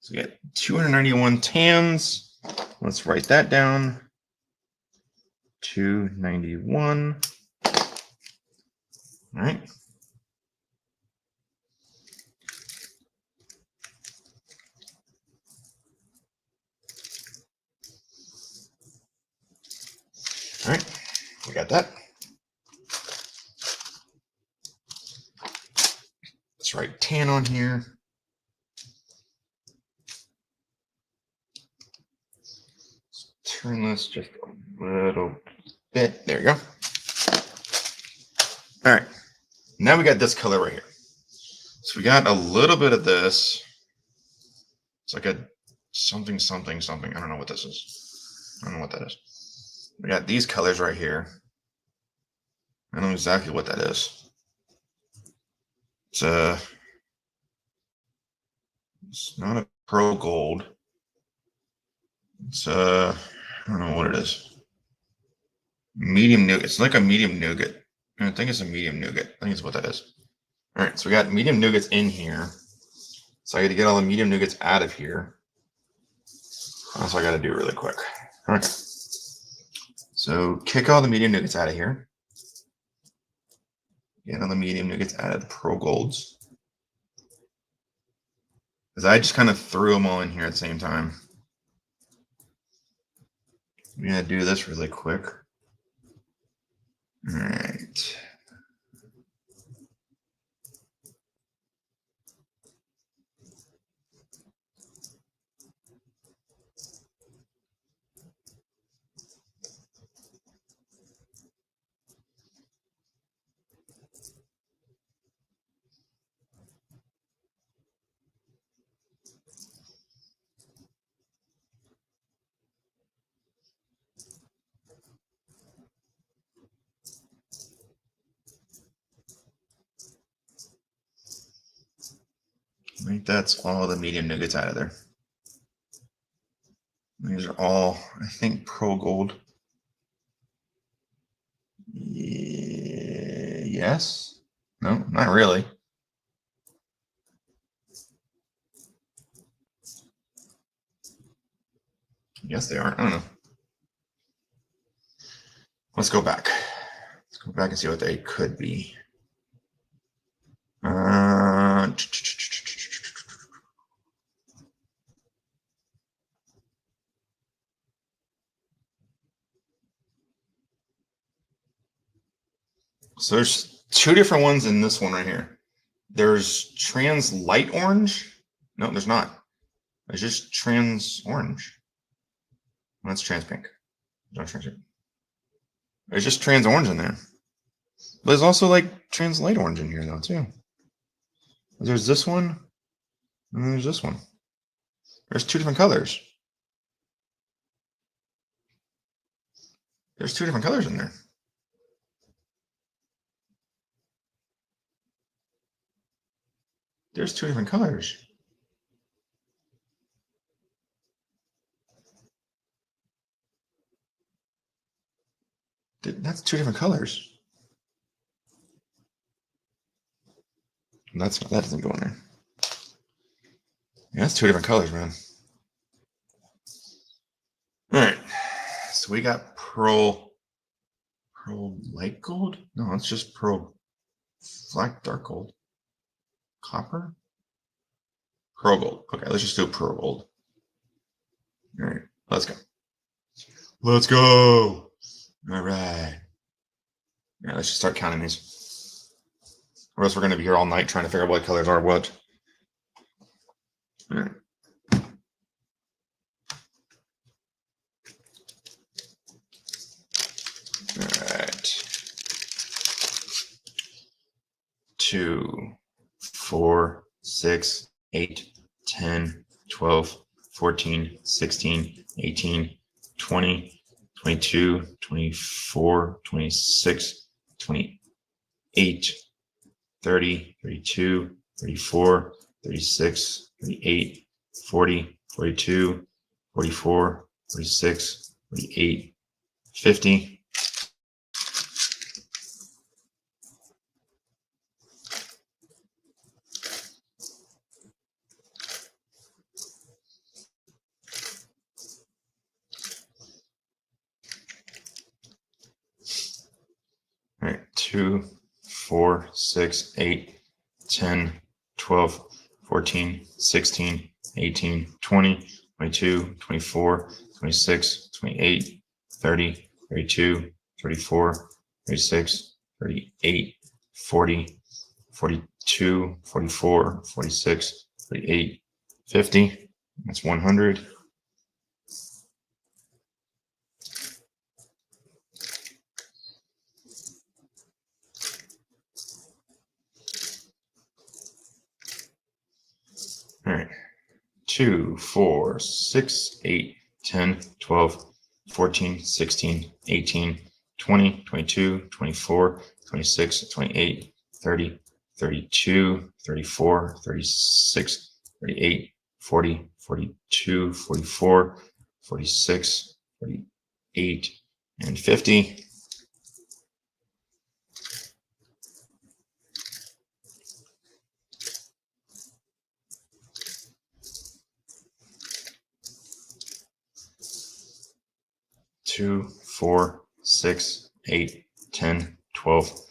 Speaker 1: So we got 291 tans. Let's write that down. 291. All right. All right, we got that. Let's write tan on here. Let's turn this just a little bit. There you go. All right, now we got this color right here. So we got a little bit of this. It's like a something. I don't know what this is. I don't know what that is. We got these colors right here. I know exactly what that is. It's not a pearl gold. It's I don't know what it is. Medium nougat. It's like a medium nougat. I think it's a medium nougat. I think it's what that is. All right, so we got medium nougats in here. So I got to get all the medium nougats out of here. That's what I got to do really quick. All right. So kick all the medium nougats out of here. Get all the medium nougats out of the pearl golds. Because I just kind of threw them all in here at the same time. I'm going to do this really quick. All right. I think that's all the medium nougats out of there. These are all, I think, pearl gold. Yes? No, not really. Yes, they are. I don't know. Let's go back. Let's go back and see what they could be. So there's two different ones in this one right here. There's trans light orange. No, there's not. There's just trans orange. That's trans pink. There's just trans orange in there. But there's also like trans light orange in here though too. There's this one, and then there's this one. There's two different colors. There's two different colors in there. There's two different colors. That's two different colors. That doesn't go in there. Yeah, that's two different colors, man. All right. So we got pearl light gold? No, it's just pearl black dark gold. Copper? Pearl gold. Okay, let's just do pearl gold. All right, let's go. Let's go. All right. Yeah, let's just start counting these. Or else we're going to be here all night trying to figure out what colors are what. All right. All right. 2, 4, 6, 8, 10, 12, 14, 16, 18, 20, 22, 24, 26, 28. 28, 30, 32, 34, 36, 38, 40, 42, 44, 46, 48, 50. All right, 2, 4, 6, 8, 10, 12, 14, 16, 18, 20, 22, 24, 26, 28, 30, 32, 34, 36, 38, 40, 42, 44, 46, 48, 50. That's 100. All right. 2, 4, 6, 8, 10, 12, 14, 16, 18, 20, 22, 24, 26, 28, 30, 32, 34, 36, 38, 40, 42, 44, 46, 48, and 50. Two, 4, 6, 8, 10, 12,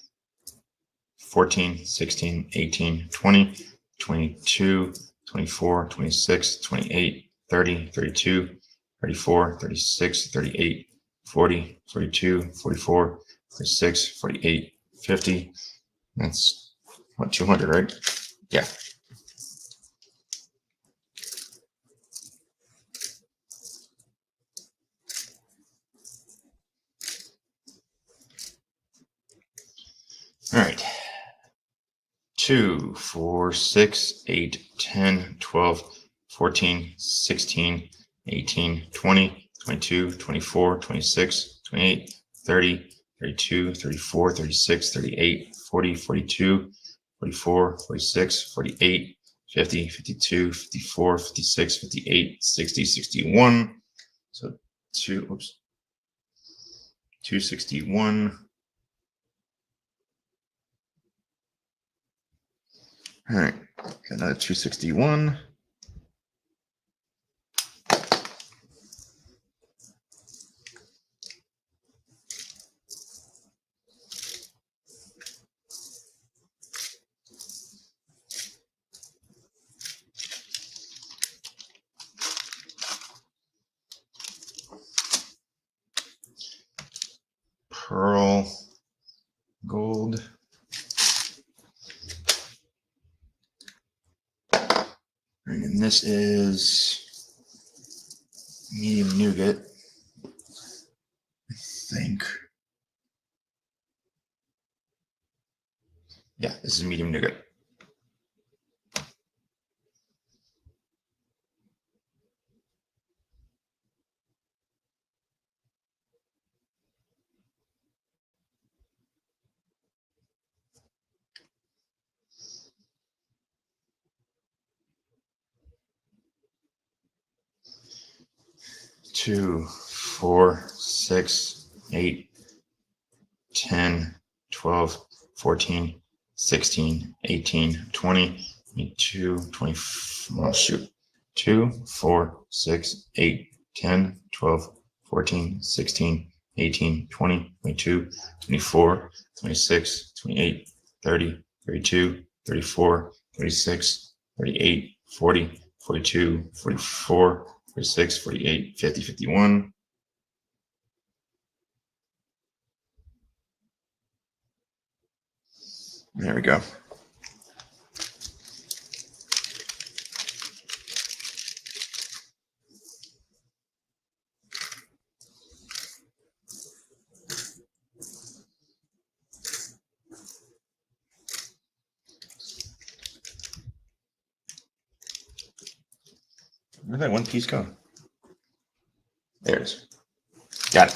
Speaker 1: 14, 16, 18, 20, 22, 24, 26, 28, 30, 32, 34, 36, 38, 40, 42, 44, 46, 48, 50. That's what, 200, right? Yeah. All right. 2, 4, 6, 8, 10, 12, 14, 16, 18, 20, 22, 24, 26, 28, 30, 32, 34, 36, 38, 40, 42, 44, 46, 48, 50, 52, 54, 56, 58, 60, 61. So 261. All right, got another 261. Pearl, gold. And this is medium nougat, I think. Yeah, this is medium nougat. Two, 4, 6, 8, 10, 12, 14, 16, 18, 20, 22, 20. Oh, shoot. 2, 4, 6, 8, 10, 12, 14, 16, 18, 20, 22, 24, 26, 28, 30, 32, 34, 36, 38, 40, 42, 44, 46, 48, 50, 51. There we go. Where'd that one piece go? There it is. Got it.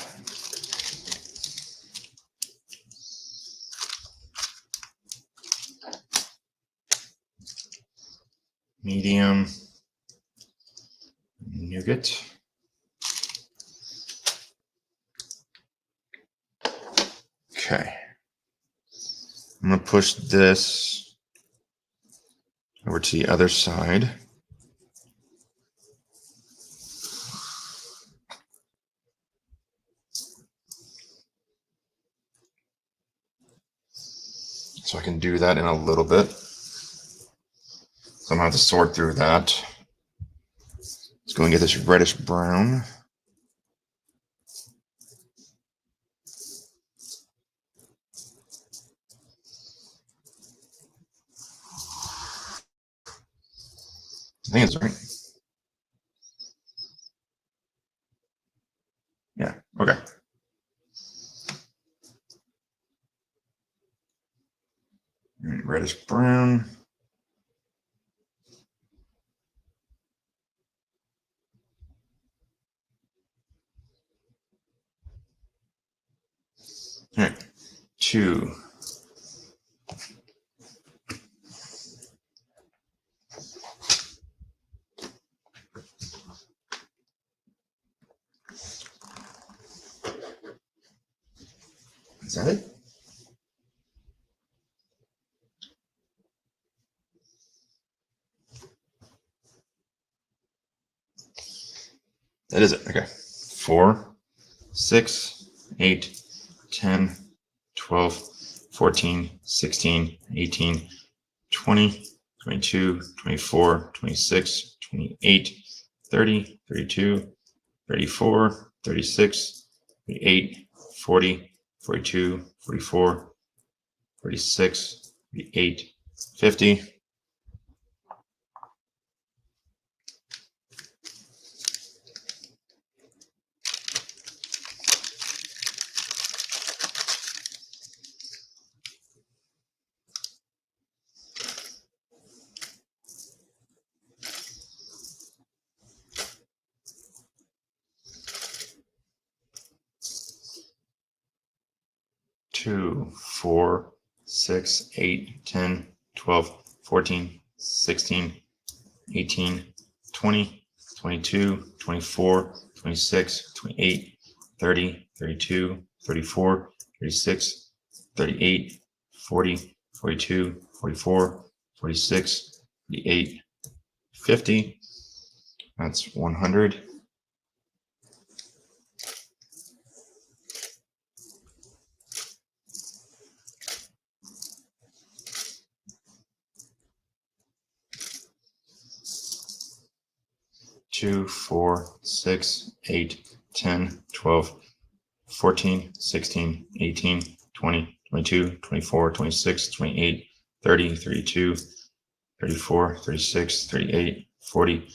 Speaker 1: medium, nougat. Okay. I'm going to push this over to the other side. So I can do that in a little bit. So I'm going to have to sort through that. Let's go and get this reddish brown. I think it's right. Yeah, okay. Reddish brown. All right, 2. Is that it? That is it. Okay. 4, 6, 8, 10, 12, 14, 16, 18, 20, 22, 24, 26, 28, 30, 32, 34, 36, 38, 40, 42, 44, 46, 48, 50. 2, 4, 6, 8, 10, 12, 14, 16, 18, 20, 22, 24, 26, 28, 30, 32, 34, 36, 38, 40, 42, 44, 46, 48, 50. That's 100. 2, 4, 6, 8, 10, 12, 14, 16, 18, 20, 22, 24, 26, 28, 30, 32, 34, 36, 38, 40,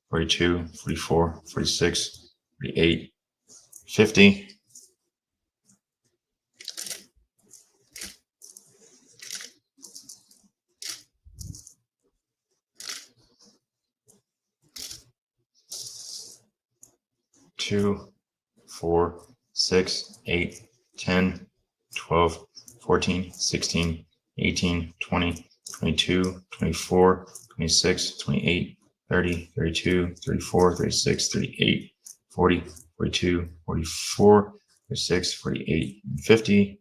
Speaker 1: 42, 44, 46, 48, 50. Two, 4, 6, 8, 10, 12, 14, 16, 18, 20, 22, 24, 26, 28, 30, 32, 34, 36, 38, 40, 42, 44, 46, 48, and 50.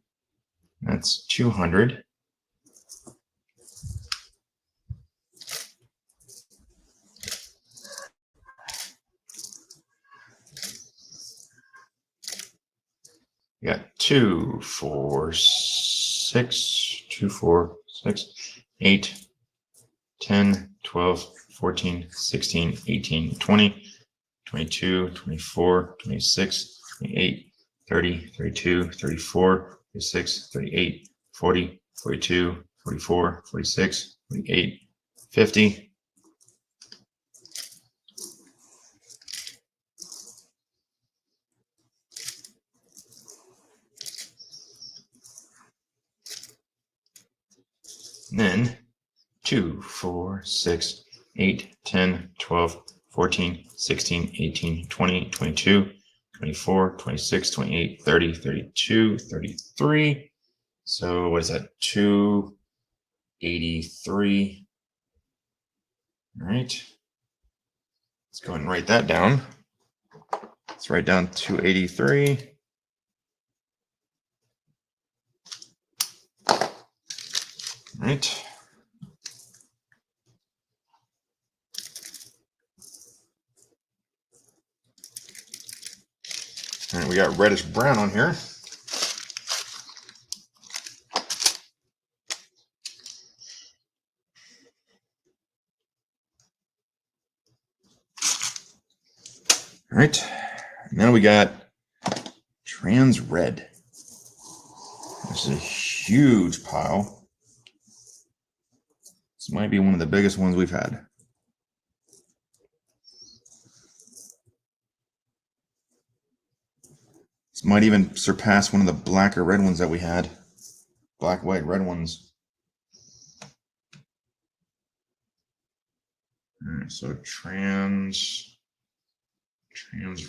Speaker 1: That's 200. We got 2, 4, 6, 2, 4, 6, 8, 10, 12, 14, 16, 18, 20, 22, 24, 26, 28, 30, 32, 34, 36, 38, 40, 42, 44, 46, 48, 50. And then 2, 4, 6, 8, 10, 12, 14, 16, 18, 20, 22, 24, 26, 28, 30, 32, 33. So what is that? 283. All right. Let's go ahead and write that down. Let's write down 283. All right. All right, we got reddish brown on here. All right. Now we got trans red. This is a huge pile. This might be one of the biggest ones we've had. This might even surpass one of the blacker red ones that we had. Black, white, red ones. All right, so trans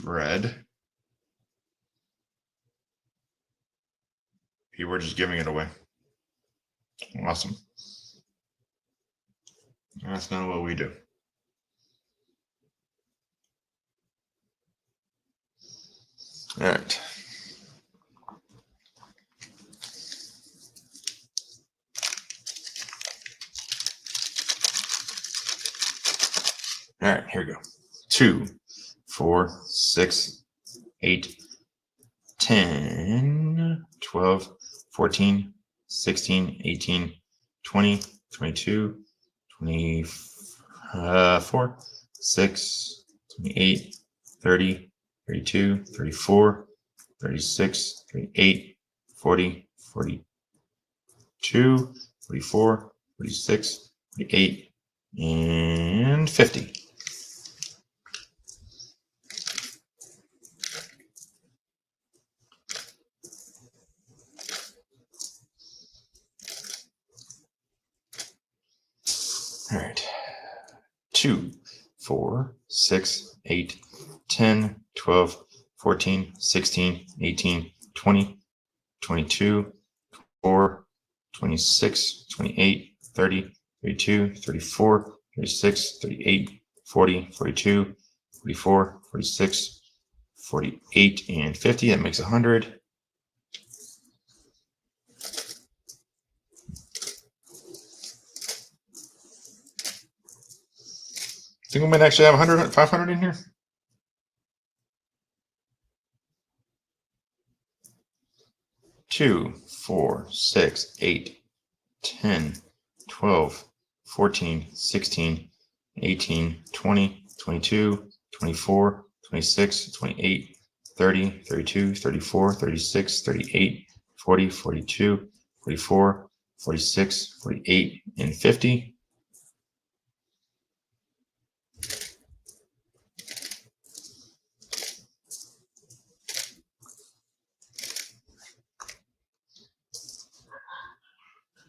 Speaker 1: red. People are just giving it away. Awesome. That's not what we do. All right. All right, here we go. 2, 4, 6, 8, 10, 12, 14, 16, 18, 20, 22, 24, 6, 28, 30, 32, 34, 36, 38, 40, 42, 44, 46, 48, and 50. All right. 2, 4, 6, 8, 10, 12, 14, 16, 18, 20, 22, 24, 26, 28, 30, 32, 34, 36, 38, 40, 42, 44, 46, 48, and 50. That makes 100. I think we might actually have 100, 500 in here. Two, 4, 6, 8, 10, 12, 14, 16, 18, 20, 22, 24, 26, 28, 30, 32, 34, 36, 38, 40, 42, 44, 46, 48, and 50.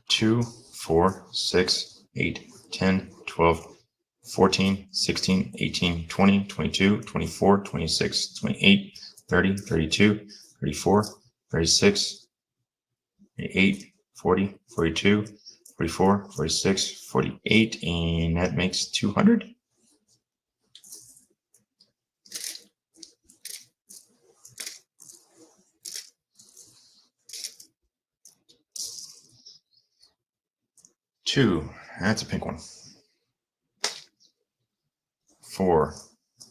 Speaker 1: Two, 4, 6, 8, 10, 12, 14, 16, 18, 20, 22, 24, 26, 28, 30, 32, 34, 36, 38, 40, 42, 44, 46, 48, and that makes 200. Two, that's a pink one. 4,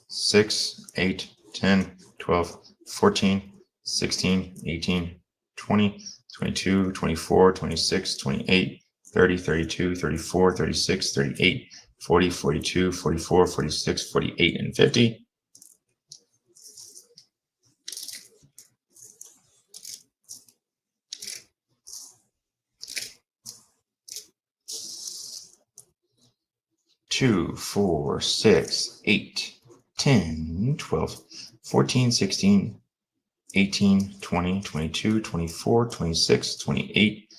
Speaker 1: 6, 8, 10, 12, 14, 16, 18, 20, 22, 24, 26, 28, 30, 32, 34, 36, 38, 40, 42, 44, 46, 48, and 50. Two, 4, 6, 8, 10, 12, 14, 16, 18, 20, 22, 24, 26, 28,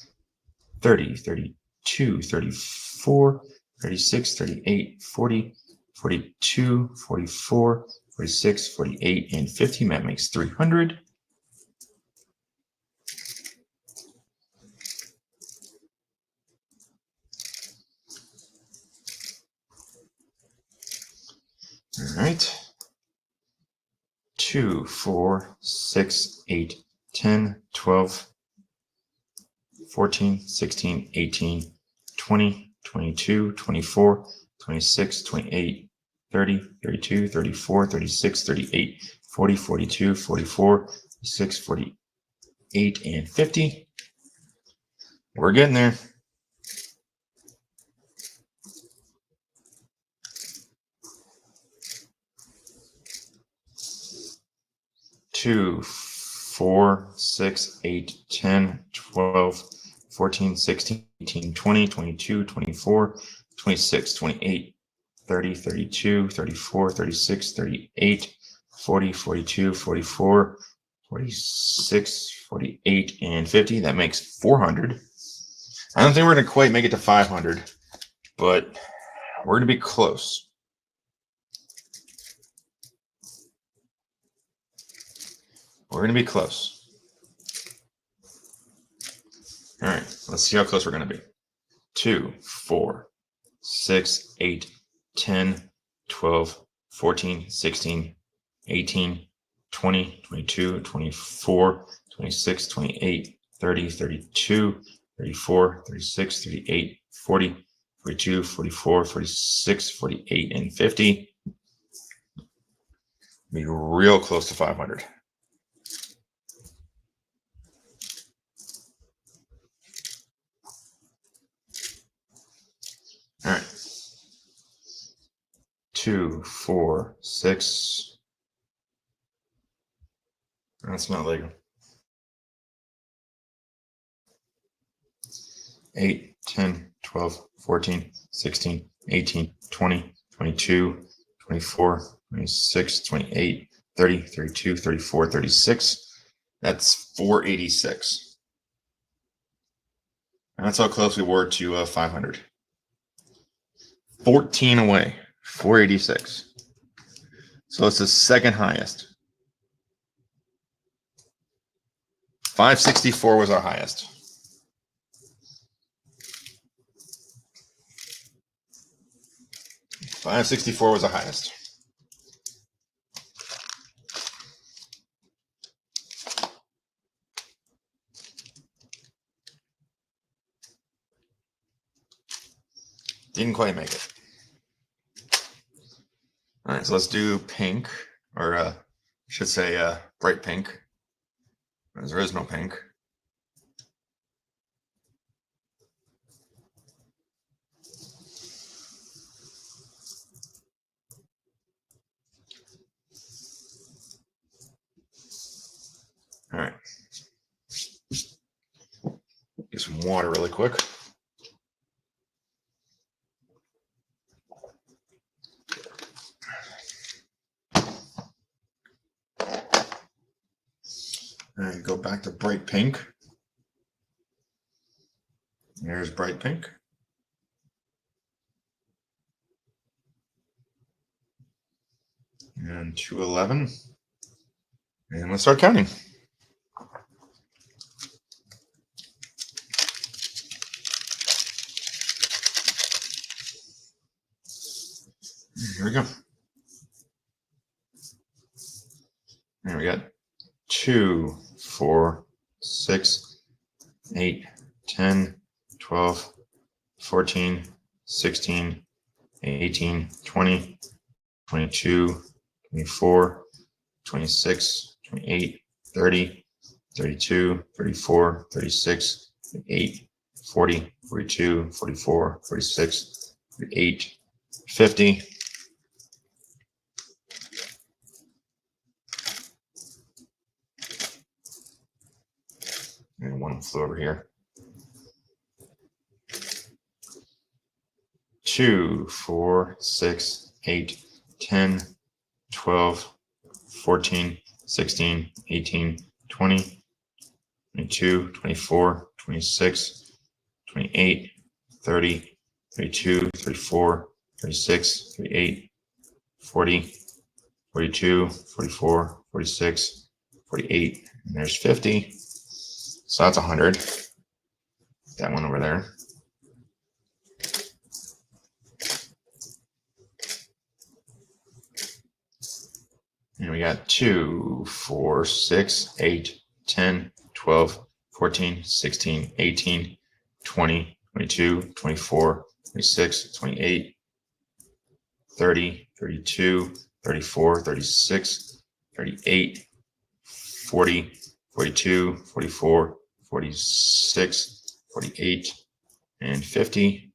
Speaker 1: 30, 32, 34, 36, 38, 40, 42, 44, 46, 48, and 50. That makes 300. All right. 2, 4, 6, 8, 10, 12, 14, 16, 18, 20, 22, 24, 26, 28, 30, 32, 34, 36, 38, 40, 42, 44, 46, 48, and 50. We're getting there. Two, 4, 6, 8, 10, 12, 14, 16, 18, 20, 22, 24, 26, 28, 30, 32, 34, 36, 38, 40, 42, 44, 46, 48, and 50. That makes 400. I don't think we're going to quite make it to 500, but we're going to be close. We're going to be close. All right, let's see how close we're going to be. 2, 4, 6, 8, 10, 12, 14, 16, 18, 20, 22, 24, 26, 28, 30, 32, 34, 36, 38, 40, 42, 44, 46, 48, and 50. Be real close to 500. All right. 2, 4, 6. That's not Lego. 8, 10, 12, 14, 16, 18, 20, 22, 24, 26, 28, 30, 32, 34, 36. That's 486. And that's how close we were to 500. 14 away, 486. So it's the second highest. 564 was our highest. $564 was the highest. Didn't quite make it. All right, so let's do pink, or I should say bright pink. There is no pink. All right. Get some water really quick. And go back to bright pink. There's bright pink. And 211. And let's start counting. Here we go. And we got 2, 4, 6, 8, 10, 12, 14, 16, 18, 20, 22, 24, 26, 28, 30, 32, 34, 36, 38, 40, 42, 44, 46, 48, 50. And one flew over here. 2, 4, 6, 8, 10, 12, 14, 16, 18, 20, 22, 24, 26, 28, 30, 32, 34, 36, 38, 40, 42, 44, 46, 48, and there's 50. So that's 100. That one over there. And we got 2, 4, 6, 8, 10, 12, 14, 16, 18, 20, 22, 24, 26, 28, 30, 32, 34, 36, 38, 40, 42, 44, 46, 48, and 50.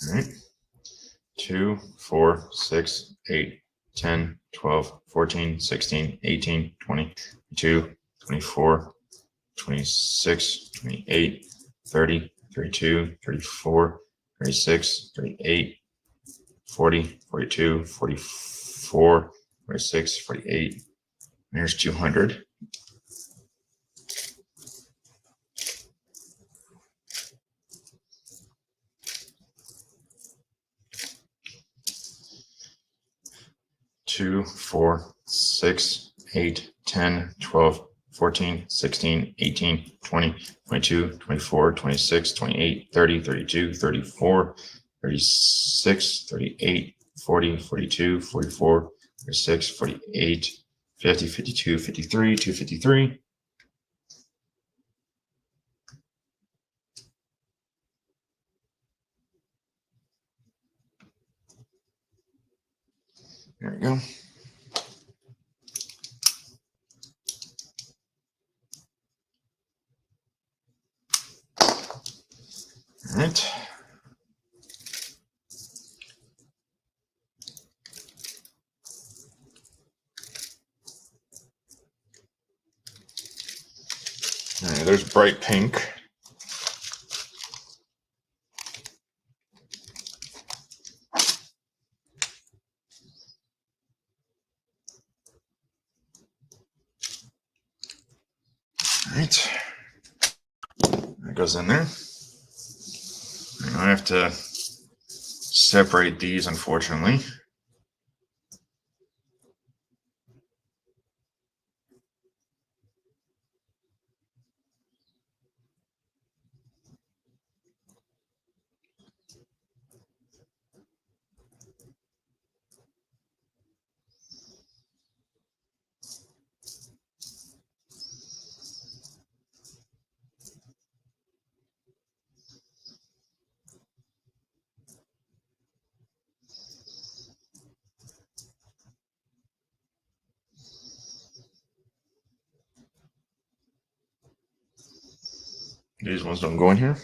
Speaker 1: All right. 2, 4, 6, 8, 10, 12, 14, 16, 18, 20, 22, 24, 26, 28, 30, 32, 34, 36, 38, 40, 42, 44, 46, 48. There's 200. Two, 4, 6, 8, 10, 12, 14, 16, 18, 20, 22, 24, 26, 28, 30, 32, 34, 36, 38, 40, 42, 44, 46, 48, 50, 52, 53, 253. There we go. All right. All right, there's bright pink. All right. That goes in there. I have to separate these, unfortunately. These ones don't go in here.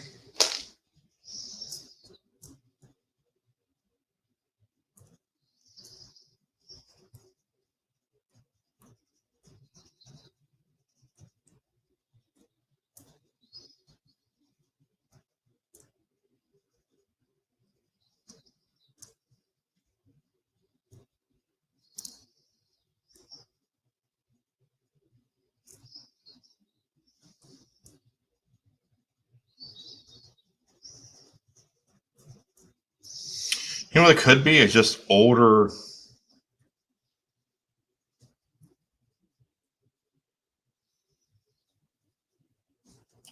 Speaker 1: You know what it could be? It's just older. I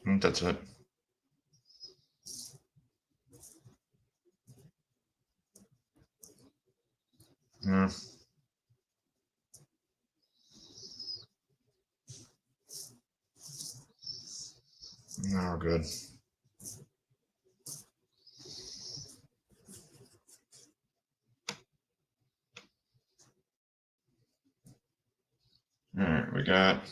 Speaker 1: think that's it. Yeah. No, we're good. All right, we got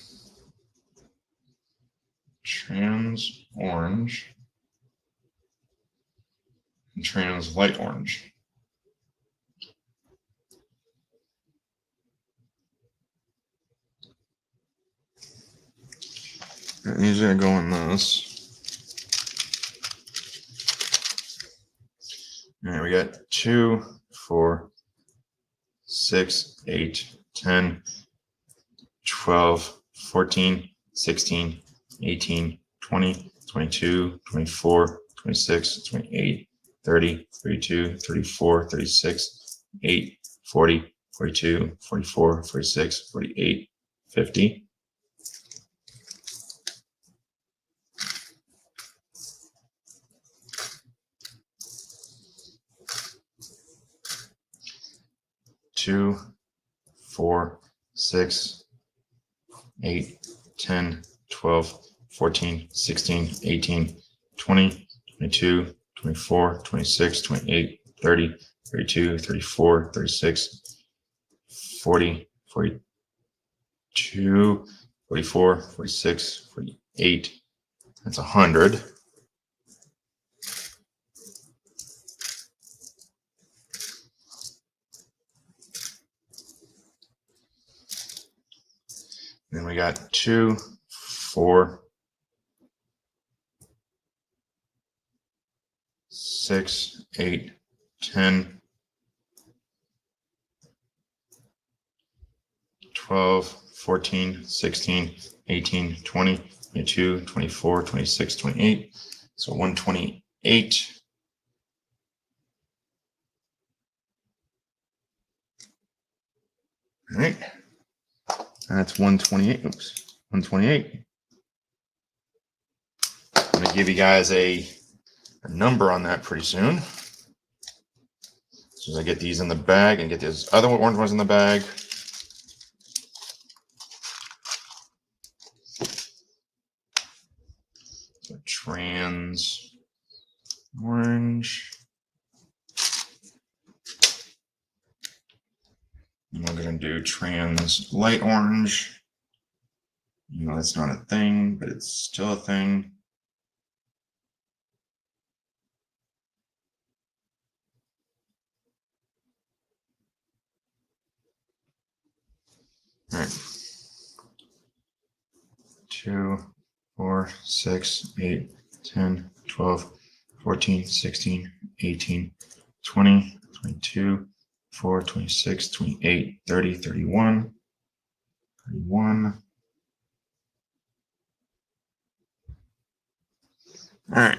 Speaker 1: trans orange and trans light orange. And these are going to go in this. All right, we got 2, 4, 6, 8, 10, 12, 14, 16, 18, 20, 22, 24, 26, 28, 30, 32, 34, 36, 8, 40, 42, 44, 46, 48, 50. 2, 4, 6, 8, 10, 12, 14, 16, 18, 20, 22, 24, 26, 28, 30, 32, 34, 36, 40, 42, 44, 46, 48. That's 100. Then we got 2, 4, 6, 8, 10, 12, 14, 16, 18, 20, 22, 24, 26, 28. So 128. All right. That's 128. Oops. 128. I'm going to give you guys a number on that pretty soon. As soon as I get these in the bag and get these other orange ones in the bag. So trans orange. And we're going to do trans light orange. You know, that's not a thing, but it's still a thing. All right. 2, 4, 6, 8, 10, 12, 14, 16, 18, 20, 22, 24, 26, 28, 30, 31, 31. All right.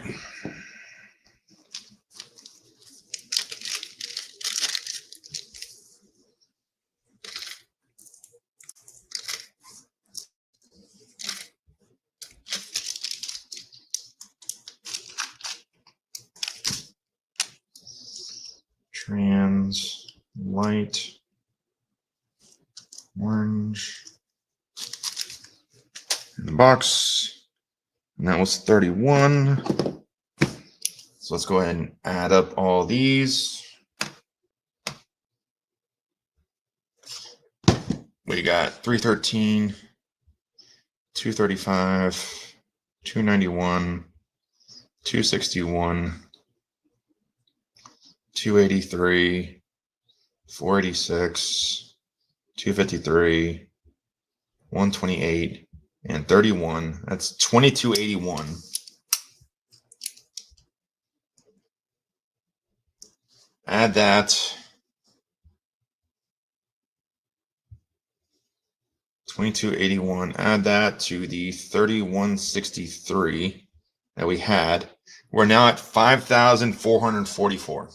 Speaker 1: Trans light orange in the box, and that was 31. So let's go ahead and add up all these. We got 313, 235, 291, 261, 283, 486, 253, 128, and 31. That's 2281. Add that. 2281. Add that to the 3163 that we had. We're now at 5,444.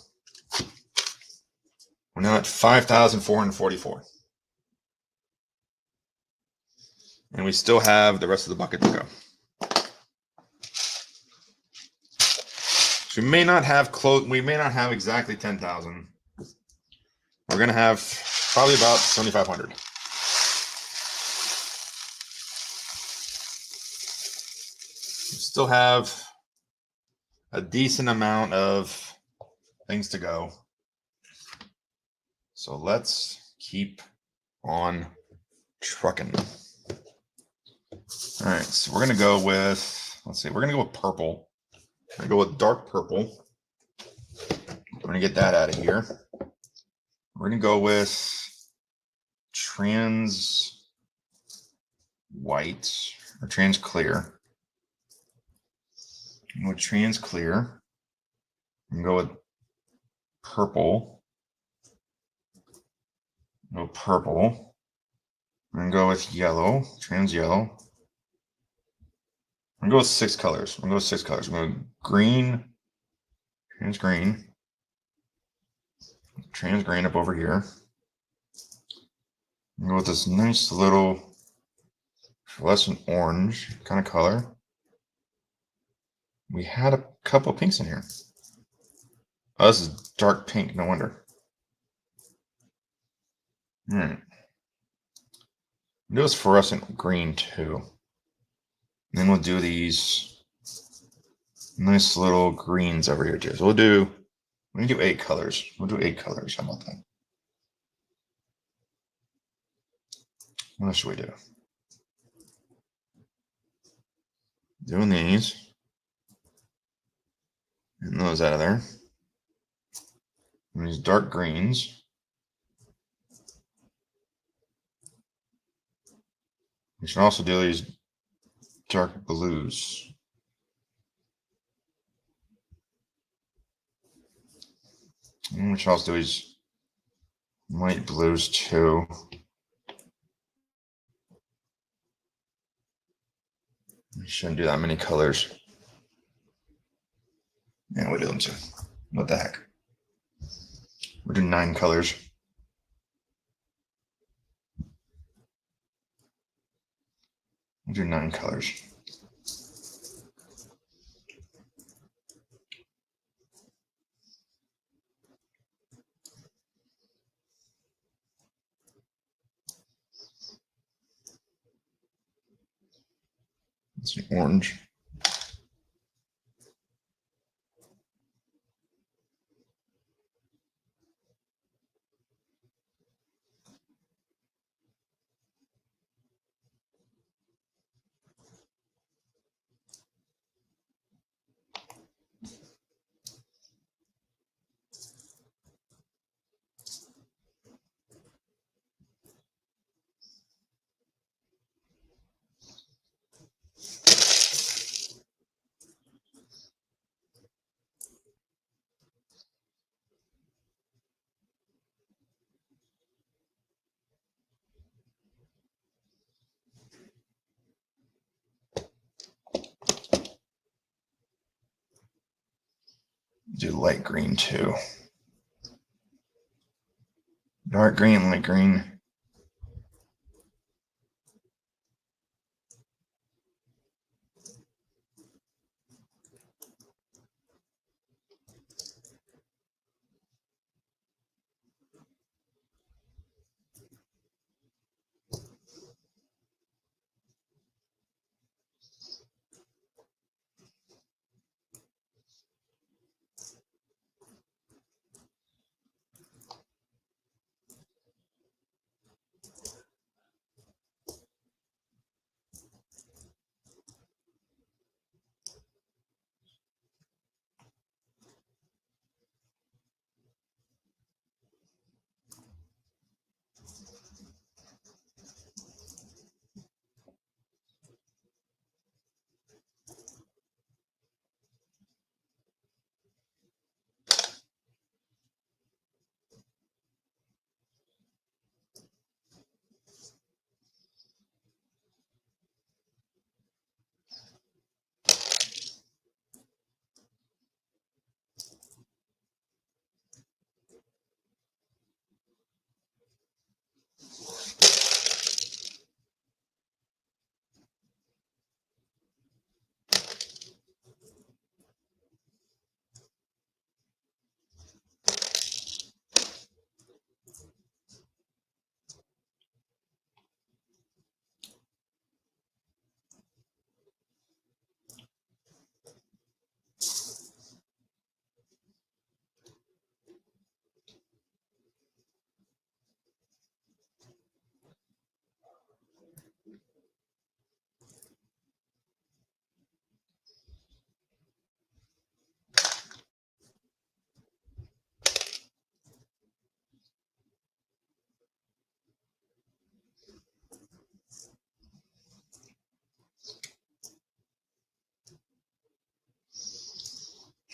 Speaker 1: We're now at 5,444. And we still have the rest of the bucket to go. So we may not have exactly 10,000. We're going to have probably about 7,500. We still have a decent amount of things to go. So let's keep on trucking. All right, so we're going to go with, we're going to go with purple. I'm going to go with dark purple. We're going to get that out of here. We're going to go with trans white or trans clear. I'm going to go with trans clear. I'm going to go with purple. No purple. I'm going to go with yellow, trans yellow. I'm going to go with 6 colors. I'm going to go with 6 colors. I'm going to go green, trans green up over here. I'm going to go with this nice little fluorescent orange kind of color. We had a couple pinks in here. Oh, this is dark pink, no wonder. All right. Do this fluorescent green too. And then we'll do these nice little greens over here too. So we'll do 8 colors. We'll do 8 colors. How about that? What else should we do? Doing these. And those out of there. And these dark greens. We should also do these dark blues. And we should also do these light blues too. We shouldn't do that many colors. Yeah, we'll do them too. What the heck? We're doing 9 colors. We'll do 9 colors. It's an orange. Do light green too. Dark green, light green.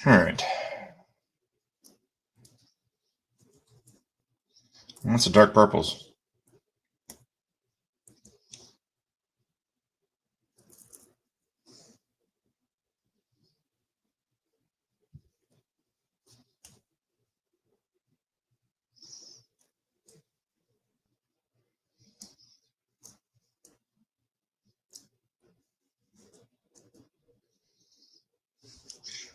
Speaker 1: All right. That's the dark purples.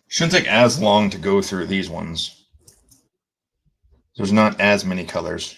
Speaker 1: Shouldn't take as long to go through these ones. There's not as many colors.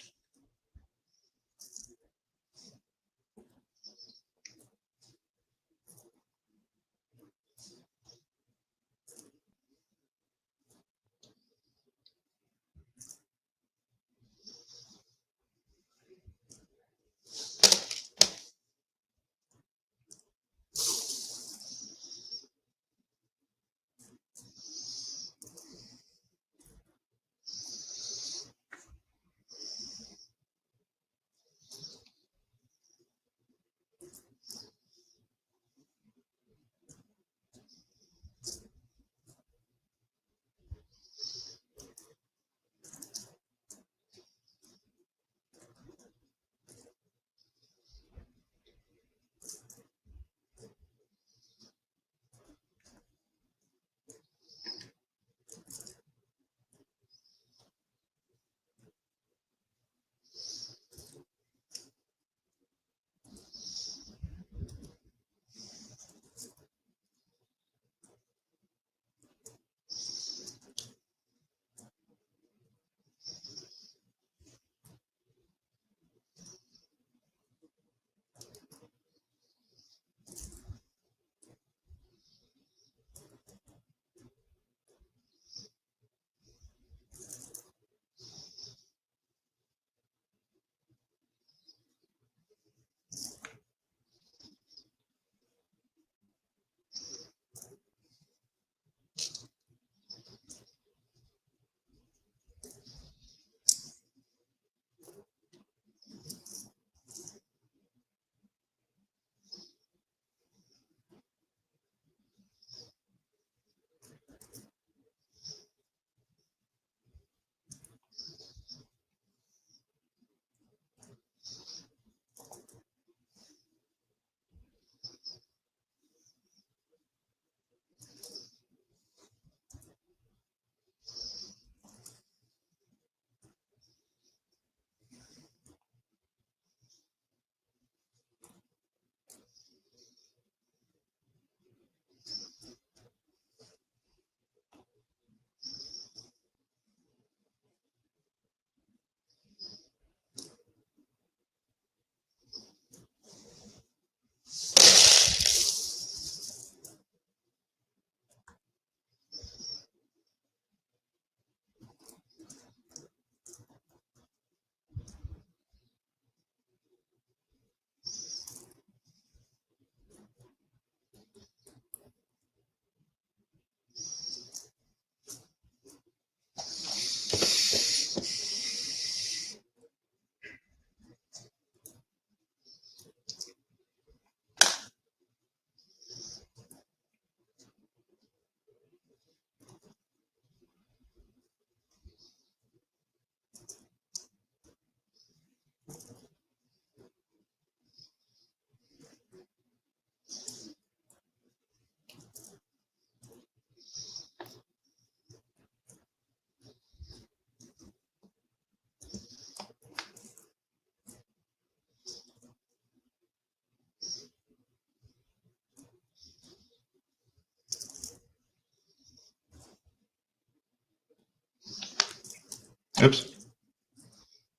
Speaker 1: Oops.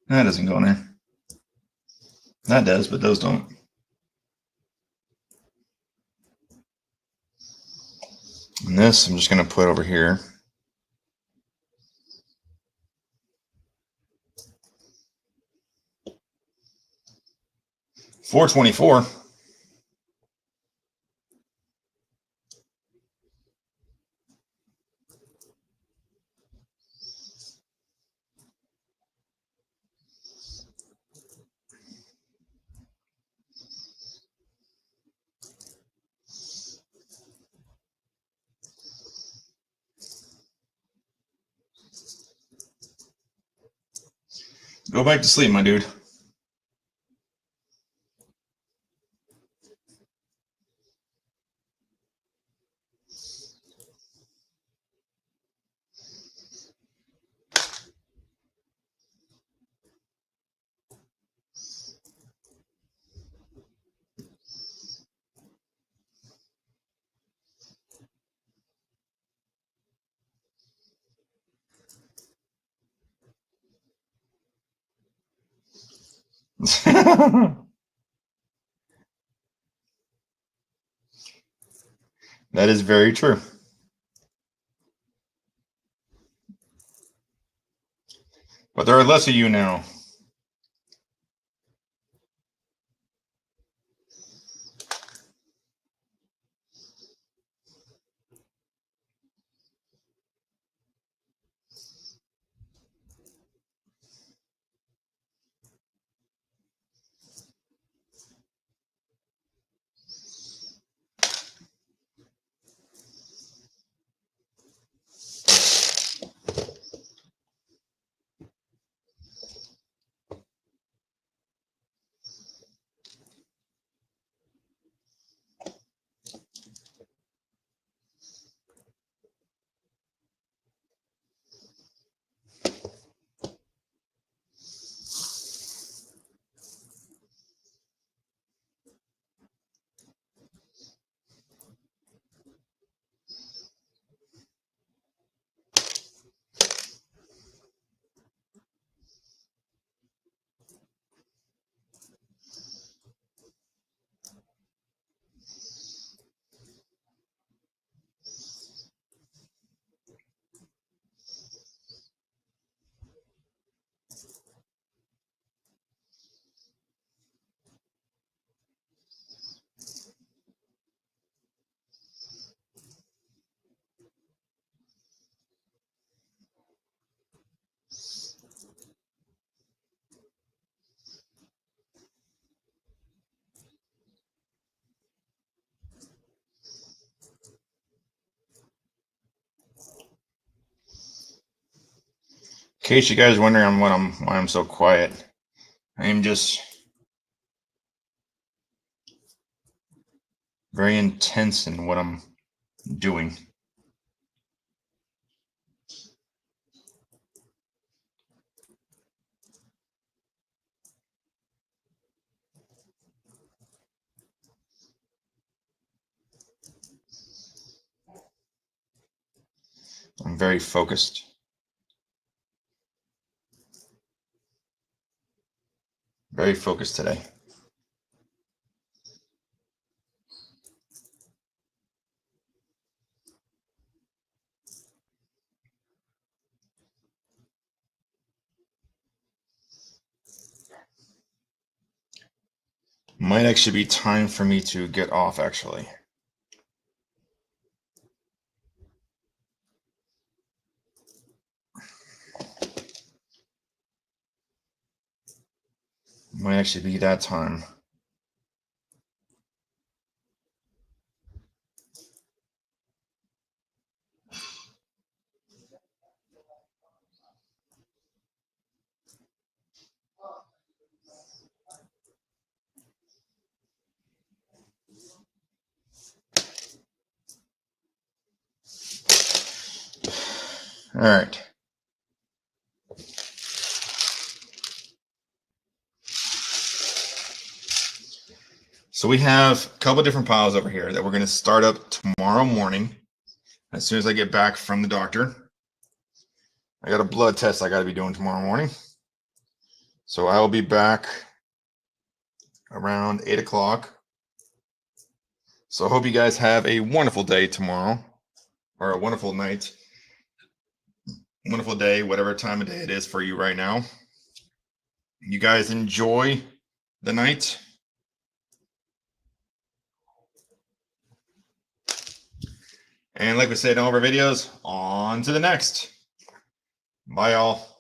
Speaker 1: That doesn't go in there. That does, but those don't. And this I'm just going to put over here. $4.24. Go back to sleep, my dude. That is very true. But there are less of you now. In case you guys are wondering on why I'm so quiet, I am just very intense in what I'm doing. I'm very focused. Very focused today. Might actually be time for me to get off, actually. Might actually be that time. All right. So we have a couple of different piles over here that we're going to start up tomorrow morning as soon as I get back from the doctor. I got a blood test I got to be doing tomorrow morning. So I will be back around 8 o'clock. So I hope you guys have a wonderful day tomorrow, or a wonderful night, wonderful day, whatever time of day it is for you right now. You guys enjoy the night. And like we said in all of our videos, on to the next. Bye, y'all.